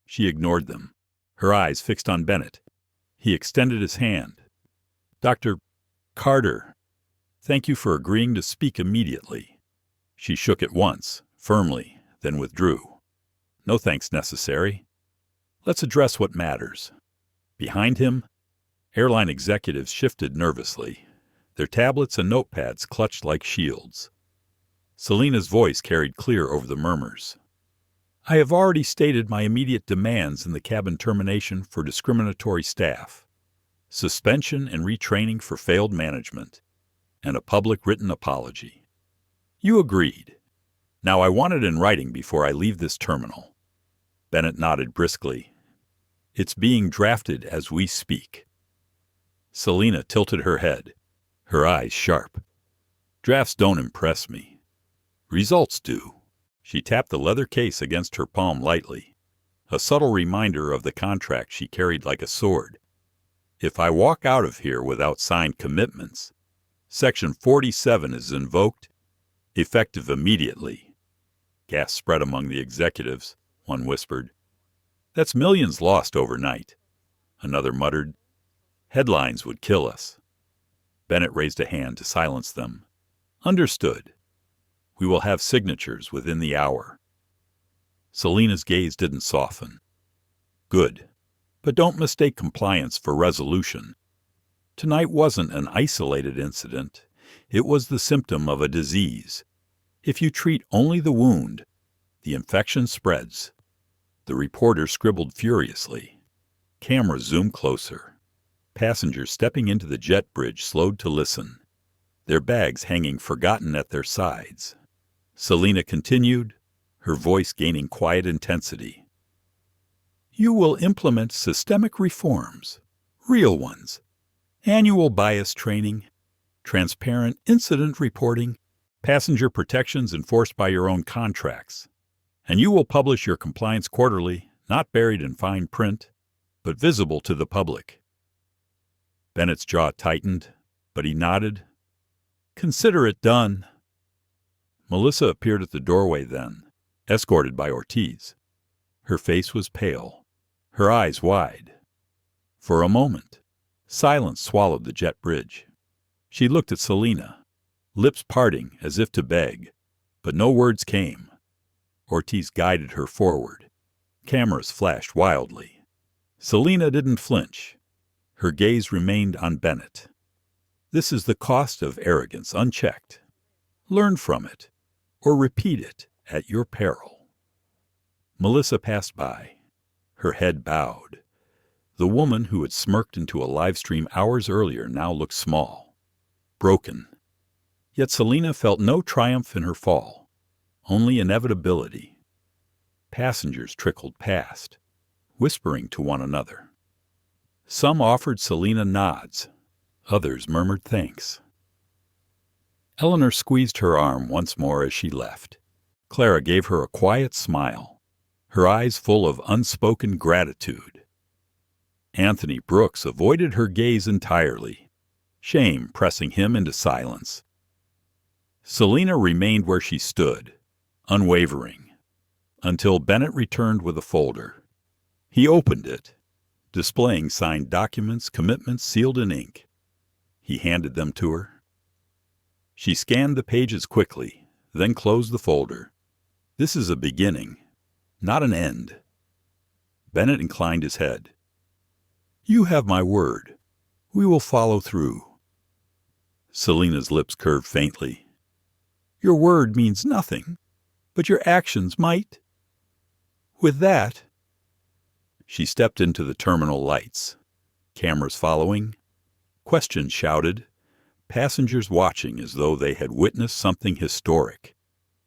She ignored them, her eyes fixed on Bennett. He extended his hand. "Dr. Carter, thank you for agreeing to speak immediately." She shook it once, firmly, then withdrew. "No thanks necessary. Let's address what matters." Behind him, airline executives shifted nervously, their tablets and notepads clutched like shields. Selina's voice carried clear over the murmurs. "I have already stated my immediate demands in the cabin termination for discriminatory staff, suspension and retraining for failed management, and a public written apology. You agreed. Now I want it in writing before I leave this terminal." Bennett nodded briskly. "It's being drafted as we speak." Selina tilted her head, her eyes sharp. "Drafts don't impress me. Results do." She tapped the leather case against her palm lightly, a subtle reminder of the contract she carried like a sword. "If I walk out of here without signed commitments, Section 47 is invoked, effective immediately." Gasps spread among the executives. One whispered, "That's millions lost overnight." Another muttered, "Headlines would kill us." Bennett raised a hand to silence them. "Understood. We will have signatures within the hour." Selina's gaze didn't soften. "Good. But don't mistake compliance for resolution. Tonight wasn't an isolated incident. It was the symptom of a disease. If you treat only the wound, the infection spreads." The reporter scribbled furiously. Cameras zoomed closer. Passengers stepping into the jet bridge slowed to listen, their bags hanging forgotten at their sides. Selina continued, her voice gaining quiet intensity. "You will implement systemic reforms, real ones, annual bias training, transparent incident reporting, passenger protections enforced by your own contracts. And you will publish your compliance quarterly, not buried in fine print, but visible to the public." Bennett's jaw tightened, but he nodded. "Consider it done." Melissa appeared at the doorway then, escorted by Ortiz. Her face was pale, her eyes wide. For a moment, Silence swallowed the jet bridge. She looked at Selena, lips parting as if to beg, but no words came. Ortiz guided her forward. Cameras flashed wildly. Selena didn't flinch. Her gaze remained on Bennett. This is the cost of arrogance unchecked. Learn from it, or repeat it at your peril. Melissa passed by, her head bowed. The woman who had smirked into a live stream hours earlier now looked small, broken. Yet Selena felt no triumph in her fall, only inevitability. Passengers trickled past, whispering to one another. Some offered Selena nods, others murmured thanks. Eleanor squeezed her arm once more as she left. Clara gave her a quiet smile, her eyes full of unspoken gratitude. Anthony Brooks avoided her gaze entirely, shame pressing him into silence. Selena remained where she stood, unwavering, until Bennett returned with a folder. He opened it, displaying signed documents, commitments sealed in ink. He handed them to her. She scanned the pages quickly, then closed the folder. This is a beginning, not an end. Bennett inclined his head. You have my word. We will follow through. Selena's lips curved faintly. Your word means nothing, but your actions might. With that, she stepped into the terminal lights. Cameras following, questions shouted, passengers watching as though they had witnessed something historic.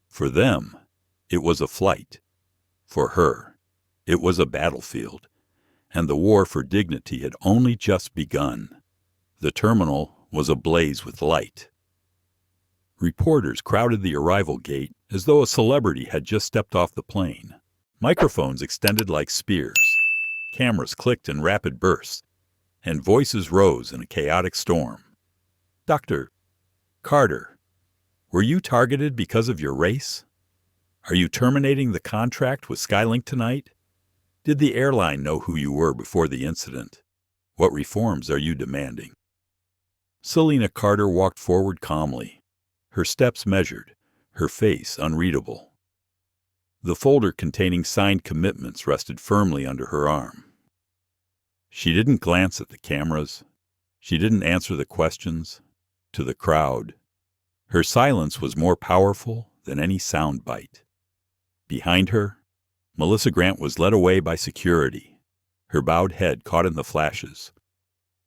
For them, it was a flight. For her, it was a battlefield, and the war for dignity had only just begun. The terminal was ablaze with light. Reporters crowded the arrival gate as though a celebrity had just stepped off the plane. Microphones extended like spears. Cameras clicked in rapid bursts, and voices rose in a chaotic storm. Dr. Carter, were you targeted because of your race? Are you terminating the contract with Skylink tonight? Did the airline know who you were before the incident? What reforms are you demanding? Selena Carter walked forward calmly, her steps measured, her face unreadable. The folder containing signed commitments rested firmly under her arm. She didn't glance at the cameras. She didn't answer the questions. To the crowd, her silence was more powerful than any sound bite. Behind her, Melissa Grant was led away by security, her bowed head caught in the flashes.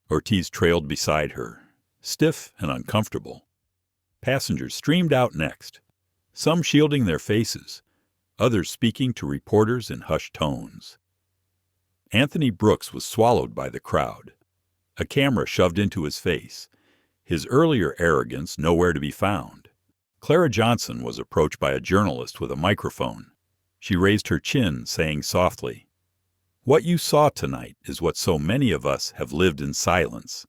Ortiz trailed beside her, stiff and uncomfortable. Passengers streamed out next, some shielding their faces, others speaking to reporters in hushed tones. Anthony Brooks was swallowed by the crowd, a camera shoved into his face, his earlier arrogance nowhere to be found. Clara Johnson was approached by a journalist with a microphone. She raised her chin, saying softly, "What you saw tonight is what so many of us have lived in silence.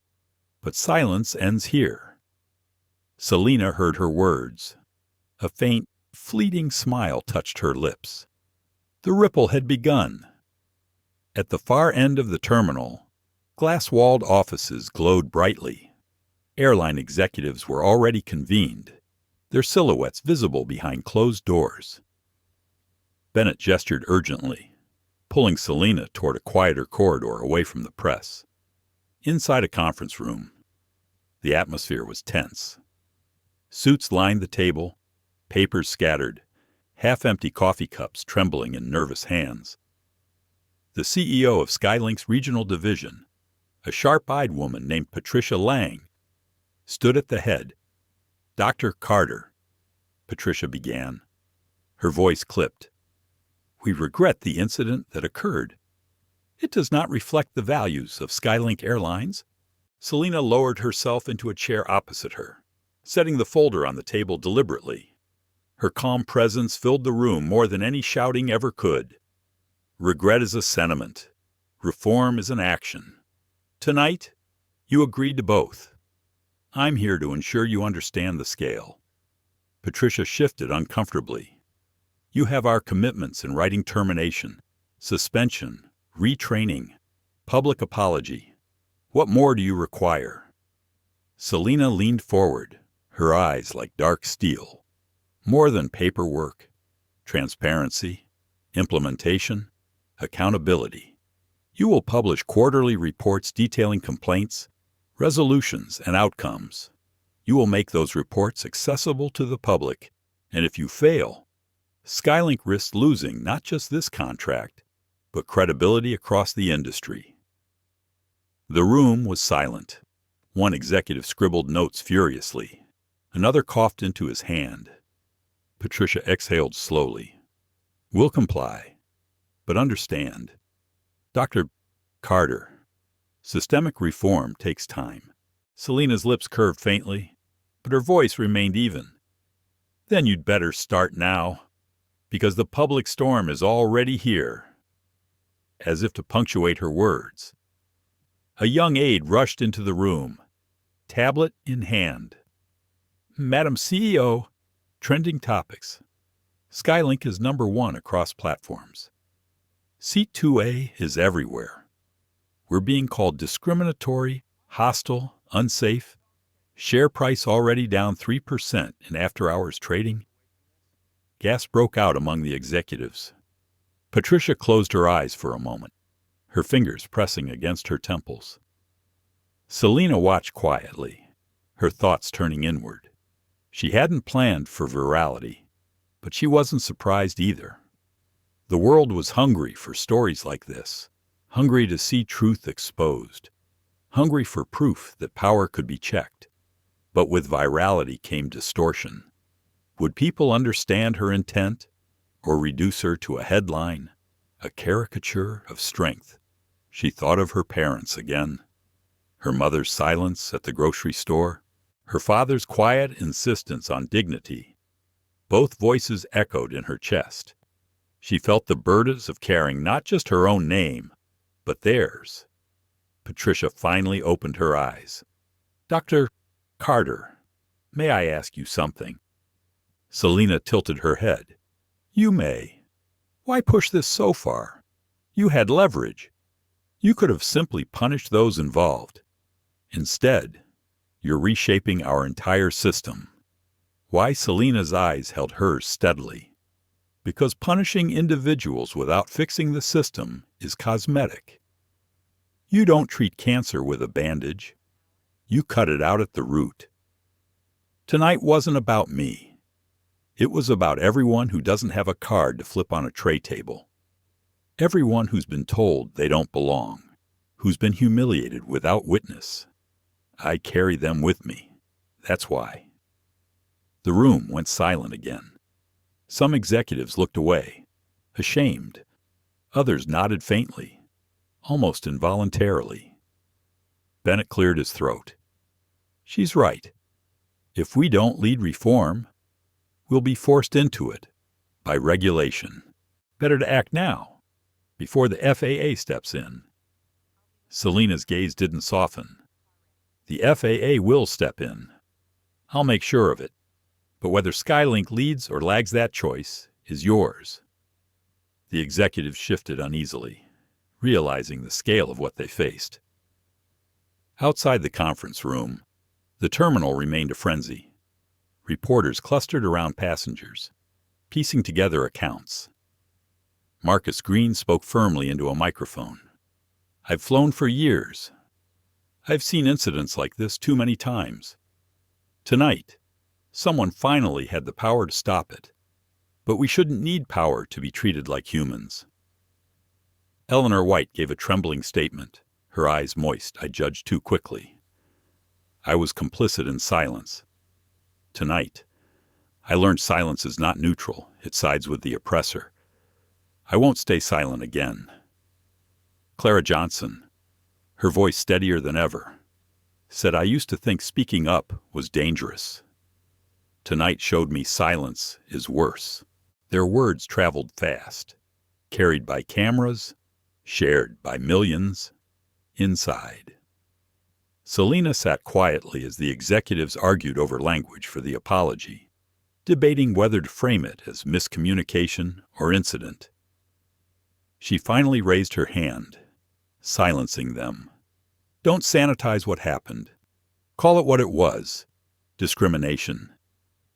But silence ends here." Selena heard her words. A faint, fleeting smile touched her lips. The ripple had begun. At the far end of the terminal, glass-walled offices glowed brightly. Airline executives were already convened, their silhouettes visible behind closed doors. Bennett gestured urgently, pulling Selena toward a quieter corridor away from the press. Inside a conference room, the atmosphere was tense. Suits lined the table, papers scattered, half-empty coffee cups trembling in nervous hands. The CEO of Skylink's regional division, a sharp-eyed woman named Patricia Lang, stood at the head. "Dr. Carter," Patricia began. Her voice clipped. "We regret the incident that occurred. It does not reflect the values of Skylink Airlines." Selena lowered herself into a chair opposite her, setting the folder on the table deliberately. Her calm presence filled the room more than any shouting ever could. Regret is a sentiment. Reform is an action. Tonight, you agreed to both. I'm here to ensure you understand the scale. Patricia shifted uncomfortably. You have our commitments in writing termination, suspension, retraining, public apology. What more do you require?" Selina leaned forward, her eyes like dark steel. "More than paperwork. Transparency, implementation, accountability. You will publish quarterly reports detailing complaints, resolutions, and outcomes. You will make those reports accessible to the public, and if you fail, Skylink risks losing not just this contract, but credibility across the industry." The room was silent. One executive scribbled notes furiously. Another coughed into his hand. Patricia exhaled slowly. "We'll comply, but understand, Dr. Carter, systemic reform takes time." Selina's lips curved faintly, but her voice remained even. "Then you'd better start now, because the public storm is already here." As if to punctuate her words, a young aide rushed into the room, tablet in hand. "Madam CEO, trending topics. Skylink is #1 across platforms. Seat 2A is everywhere. We're being called discriminatory, hostile, unsafe. Share price already down 3% in after-hours trading." Gas broke out among the executives. Patricia closed her eyes for a moment, her fingers pressing against her temples. Selina watched quietly, her thoughts turning inward. She hadn't planned for virality, but she wasn't surprised either. The world was hungry for stories like this, hungry to see truth exposed, hungry for proof that power could be checked. But with virality came distortion. Would people understand her intent, or reduce her to a headline, a caricature of strength? She thought of her parents again. Her mother's silence at the grocery store, her father's quiet insistence on dignity. Both voices echoed in her chest. She felt the burdens of carrying not just her own name, but theirs. Patricia finally opened her eyes. "Dr. Carter, may I ask you something?" Selina tilted her head. "You may. Why push this so far? You had leverage. You could have simply punished those involved. Instead, you're reshaping our entire system." Why Selina's eyes held hers steadily? Because punishing individuals without fixing the system is cosmetic. You don't treat cancer with a bandage. You cut it out at the root. Tonight wasn't about me. It was about everyone who doesn't have a card to flip on a tray table. Everyone who's been told they don't belong, who's been humiliated without witness. I carry them with me. That's why. The room went silent again. Some executives looked away, ashamed. Others nodded faintly, almost involuntarily. Bennett cleared his throat. "She's right. If we don't lead reform, we'll be forced into it by regulation. Better to act now, before the FAA steps in." Selina's gaze didn't soften. "The FAA will step in. I'll make sure of it. But whether Skylink leads or lags that choice is yours." The executives shifted uneasily, realizing the scale of what they faced. Outside the conference room, the terminal remained a frenzy. Reporters clustered around passengers, piecing together accounts. Marcus Green spoke firmly into a microphone. "I've flown for years. I've seen incidents like this too many times. Tonight, someone finally had the power to stop it. But we shouldn't need power to be treated like humans." Eleanor White gave a trembling statement, her eyes moist. "I judged too quickly. I was complicit in silence. Tonight, I learned silence is not neutral. It sides with the oppressor. I won't stay silent again." Clara Johnson, her voice steadier than ever, said, "I used to think speaking up was dangerous. Tonight showed me silence is worse." Their words traveled fast, carried by cameras, shared by millions, inside. Selina sat quietly as the executives argued over language for the apology, debating whether to frame it as miscommunication or incident. She finally raised her hand, silencing them. Don't sanitize what happened. Call it what it was. Discrimination.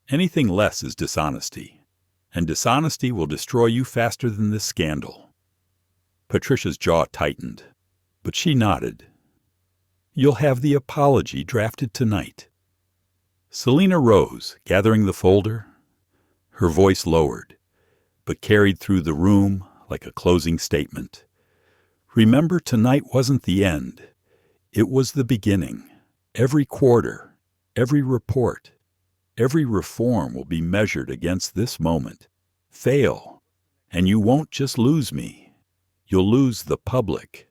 Anything less is dishonesty. And dishonesty will destroy you faster than this scandal. Patricia's jaw tightened, but she nodded. You'll have the apology drafted tonight. Selina rose, gathering the folder. Her voice lowered, but carried through the room like a closing statement. Remember, tonight wasn't the end. It was the beginning. Every quarter, every report, every reform will be measured against this moment. Fail, and you won't just lose me. You'll lose the public.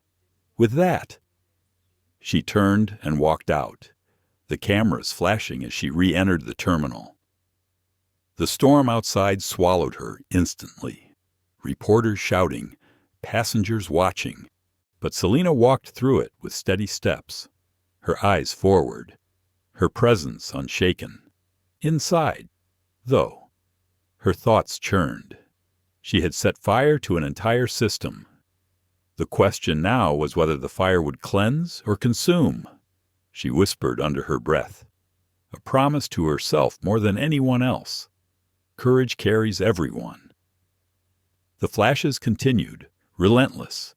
With that, she turned and walked out, the cameras flashing as she re-entered the terminal. The storm outside swallowed her instantly. Reporters shouting, passengers watching. But Selina walked through it with steady steps, her eyes forward, her presence unshaken. Inside, though, her thoughts churned. She had set fire to an entire system. The question now was whether the fire would cleanse or consume. She whispered under her breath, a promise to herself more than anyone else. Courage carries everyone. The flashes continued, relentless,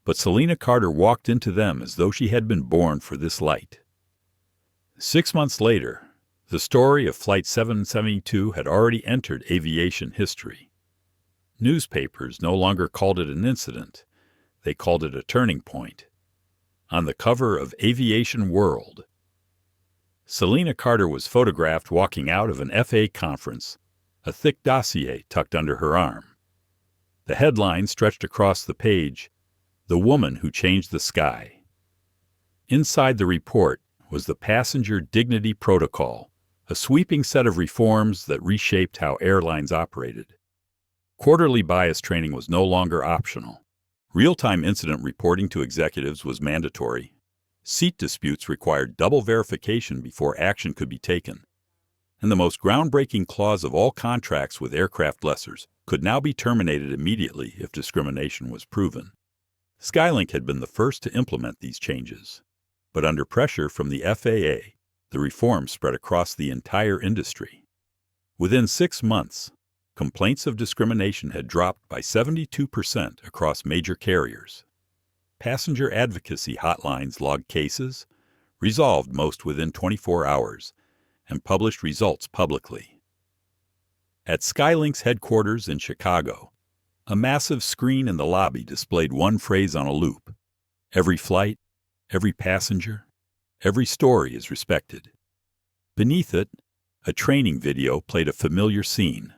but Selina Carter walked into them as though she had been born for this light. 6 months later, the story of Flight 772 had already entered aviation history. Newspapers no longer called it an incident. They called it a turning point. On the cover of Aviation World, Selina Carter was photographed walking out of an FA conference, a thick dossier tucked under her arm. The headline stretched across the page, "The Woman Who Changed the Sky." Inside the report was the Passenger Dignity Protocol, a sweeping set of reforms that reshaped how airlines operated. Quarterly bias training was no longer optional. Real-time incident reporting to executives was mandatory. Seat disputes required double verification before action could be taken. And the most groundbreaking clause of all contracts with aircraft lessors could now be terminated immediately if discrimination was proven. Skylink had been the first to implement these changes. But under pressure from the FAA, the reform spread across the entire industry. Within 6 months, complaints of discrimination had dropped by 72% across major carriers. Passenger advocacy hotlines logged cases, resolved most within 24 hours, and published results publicly. At Skylink's headquarters in Chicago, a massive screen in the lobby displayed one phrase on a loop. Every flight, every passenger, every story is respected. Beneath it, a training video played a familiar scene.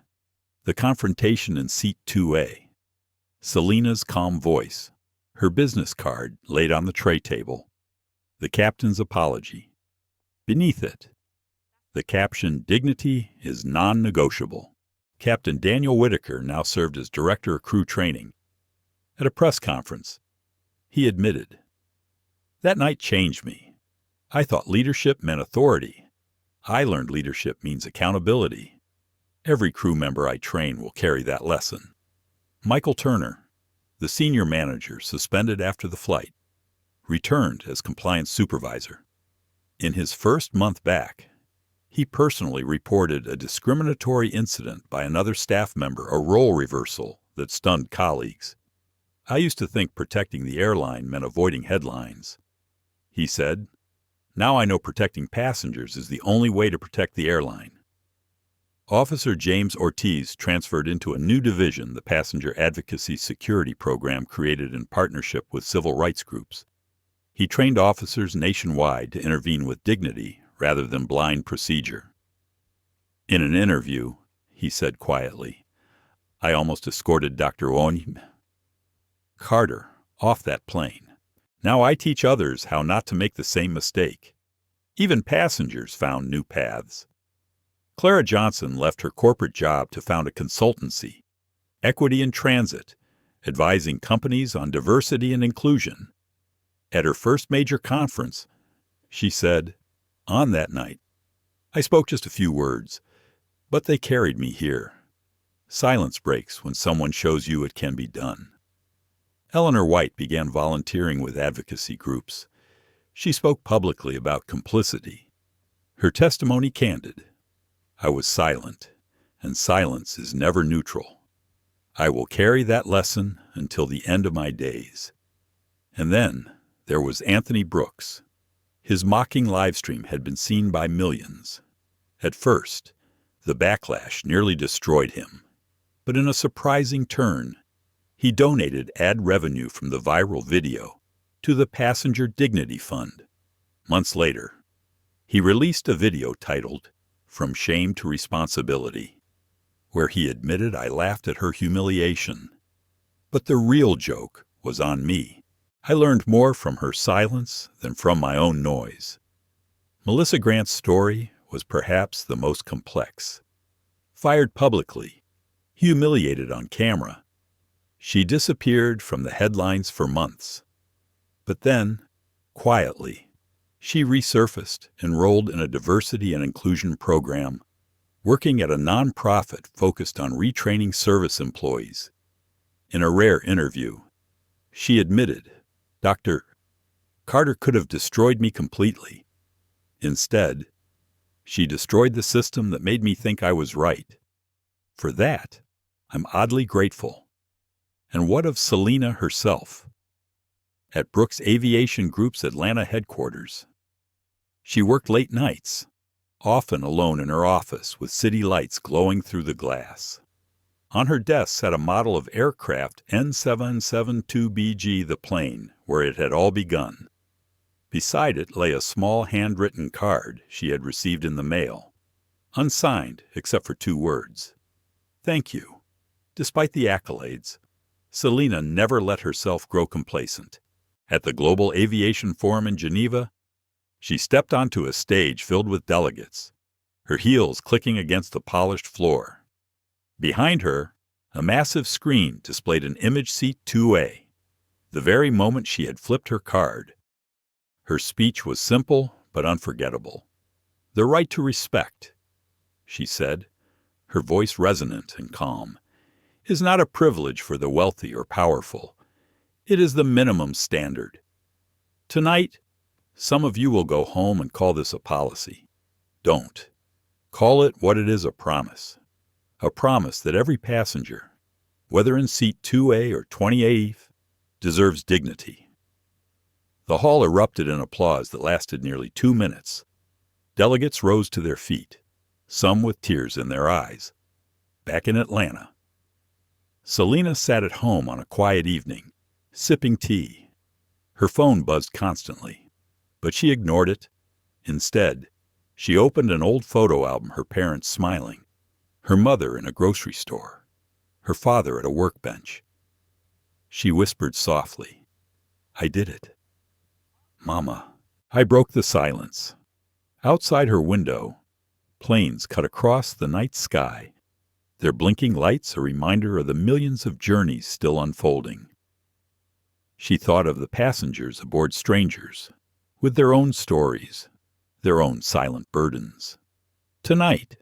The confrontation in Seat 2A. Selina's calm voice, her business card laid on the tray table. The captain's apology. Beneath it, the caption, "Dignity is non-negotiable." Captain Daniel Whitaker now served as Director of Crew Training. At a press conference, he admitted, "That night changed me. I thought leadership meant authority. I learned leadership means accountability. Every crew member I train will carry that lesson." Michael Turner, the senior manager suspended after the flight, returned as compliance supervisor. In his first month back, he personally reported a discriminatory incident by another staff member, a role reversal that stunned colleagues. "I used to think protecting the airline meant avoiding headlines," he said. "Now I know protecting passengers is the only way to protect the airline." Officer James Ortiz transferred into a new division, the Passenger Advocacy Security Program created in partnership with civil rights groups. He trained officers nationwide to intervene with dignity rather than blind procedure. In an interview, he said quietly, "I almost escorted Dr. Carter off that plane. Now I teach others how not to make the same mistake." Even passengers found new paths. Clara Johnson left her corporate job to found a consultancy, Equity in Transit, advising companies on diversity and inclusion. At her first major conference, she said, "On that night, I spoke just a few words, but they carried me here. Silence breaks when someone shows you it can be done." Eleanor White began volunteering with advocacy groups. She spoke publicly about complicity. Her testimony candid. I was silent, and silence is never neutral. I will carry that lesson until the end of my days. And then there was Anthony Brooks. His mocking livestream had been seen by millions. At first, the backlash nearly destroyed him. But in a surprising turn, he donated ad revenue from the viral video to the Passenger Dignity Fund. Months later, he released a video titled From Shame to Responsibility, where he admitted I laughed at her humiliation. But the real joke was on me. I learned more from her silence than from my own noise. Melissa Grant's story was perhaps the most complex. Fired publicly, humiliated on camera, she disappeared from the headlines for months. But then, quietly, she resurfaced, enrolled in a diversity and inclusion program, working at a nonprofit focused on retraining service employees. In a rare interview, she admitted, Dr. Carter could have destroyed me completely. Instead, she destroyed the system that made me think I was right. For that, I'm oddly grateful. And what of Selena herself? At Brooks Aviation Group's Atlanta headquarters, she worked late nights, often alone in her office with city lights glowing through the glass. On her desk sat a model of aircraft N772BG, the plane, where it had all begun. Beside it lay a small handwritten card she had received in the mail, unsigned except for 2 words. Thank you. Despite the accolades, Selena never let herself grow complacent. At the Global Aviation Forum in Geneva, she stepped onto a stage filled with delegates, her heels clicking against the polished floor. Behind her, a massive screen displayed an image seat 2A, the very moment she had flipped her card. Her speech was simple but unforgettable. The right to respect, she said, her voice resonant and calm, is not a privilege for the wealthy or powerful. It is the minimum standard. Tonight, some of you will go home and call this a policy. Don't. Call it what it is, a promise. A promise that every passenger, whether in seat 2A or 20A, deserves dignity. The hall erupted in applause that lasted nearly 2 minutes. Delegates rose to their feet, some with tears in their eyes. Back in Atlanta, Selena sat at home on a quiet evening, sipping tea. Her phone buzzed constantly, but she ignored it. Instead, she opened an old photo album, her parents smiling, her mother in a grocery store, her father at a workbench. She whispered softly, I did it. Mama. I broke the silence. Outside her window, planes cut across the night sky, their blinking lights a reminder of the millions of journeys still unfolding. She thought of the passengers aboard strangers, with their own stories, their own silent burdens. Tonight,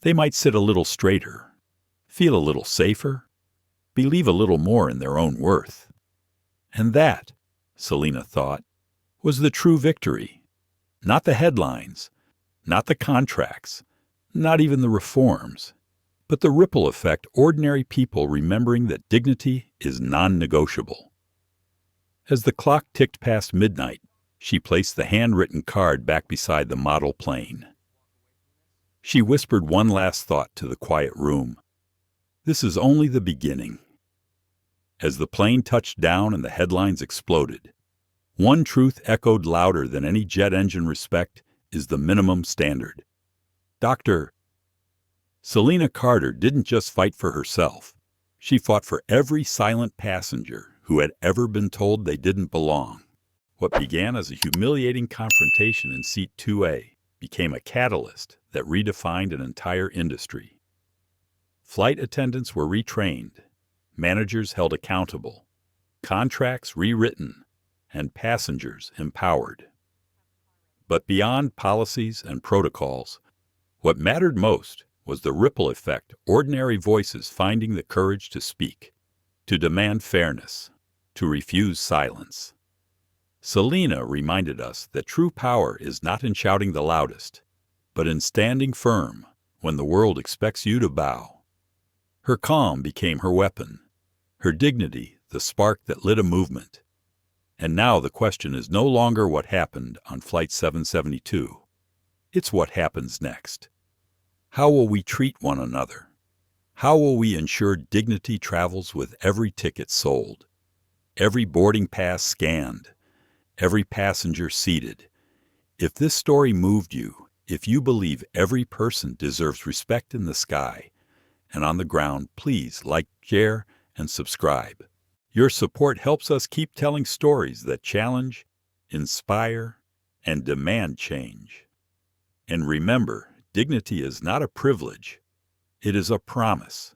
they might sit a little straighter, feel a little safer, believe a little more in their own worth. And that, Selena thought, was the true victory. Not the headlines, not the contracts, not even the reforms, but the ripple effect, ordinary people remembering that dignity is non-negotiable. As the clock ticked past midnight, she placed the handwritten card back beside the model plane. She whispered one last thought to the quiet room. This is only the beginning. As the plane touched down and the headlines exploded, one truth echoed louder than any jet engine respect is the minimum standard. Dr. Selena Carter didn't just fight for herself. She fought for every silent passenger who had ever been told they didn't belong. What began as a humiliating confrontation in seat 2A became a catalyst that redefined an entire industry. Flight attendants were retrained, managers held accountable, contracts rewritten, and passengers empowered. But beyond policies and protocols, what mattered most was the ripple effect, ordinary voices finding the courage to speak, to demand fairness, to refuse silence. Selena reminded us that true power is not in shouting the loudest, but in standing firm when the world expects you to bow. Her calm became her weapon, her dignity the spark that lit a movement. And now the question is no longer what happened on Flight 772. It's what happens next. How will we treat one another? How will we ensure dignity travels with every ticket sold, every boarding pass scanned, every passenger seated? If this story moved you, if you believe every person deserves respect in the sky and on the ground, please like, share, and subscribe. Your support helps us keep telling stories that challenge, inspire, and demand change. And remember, dignity is not a privilege, it is a promise.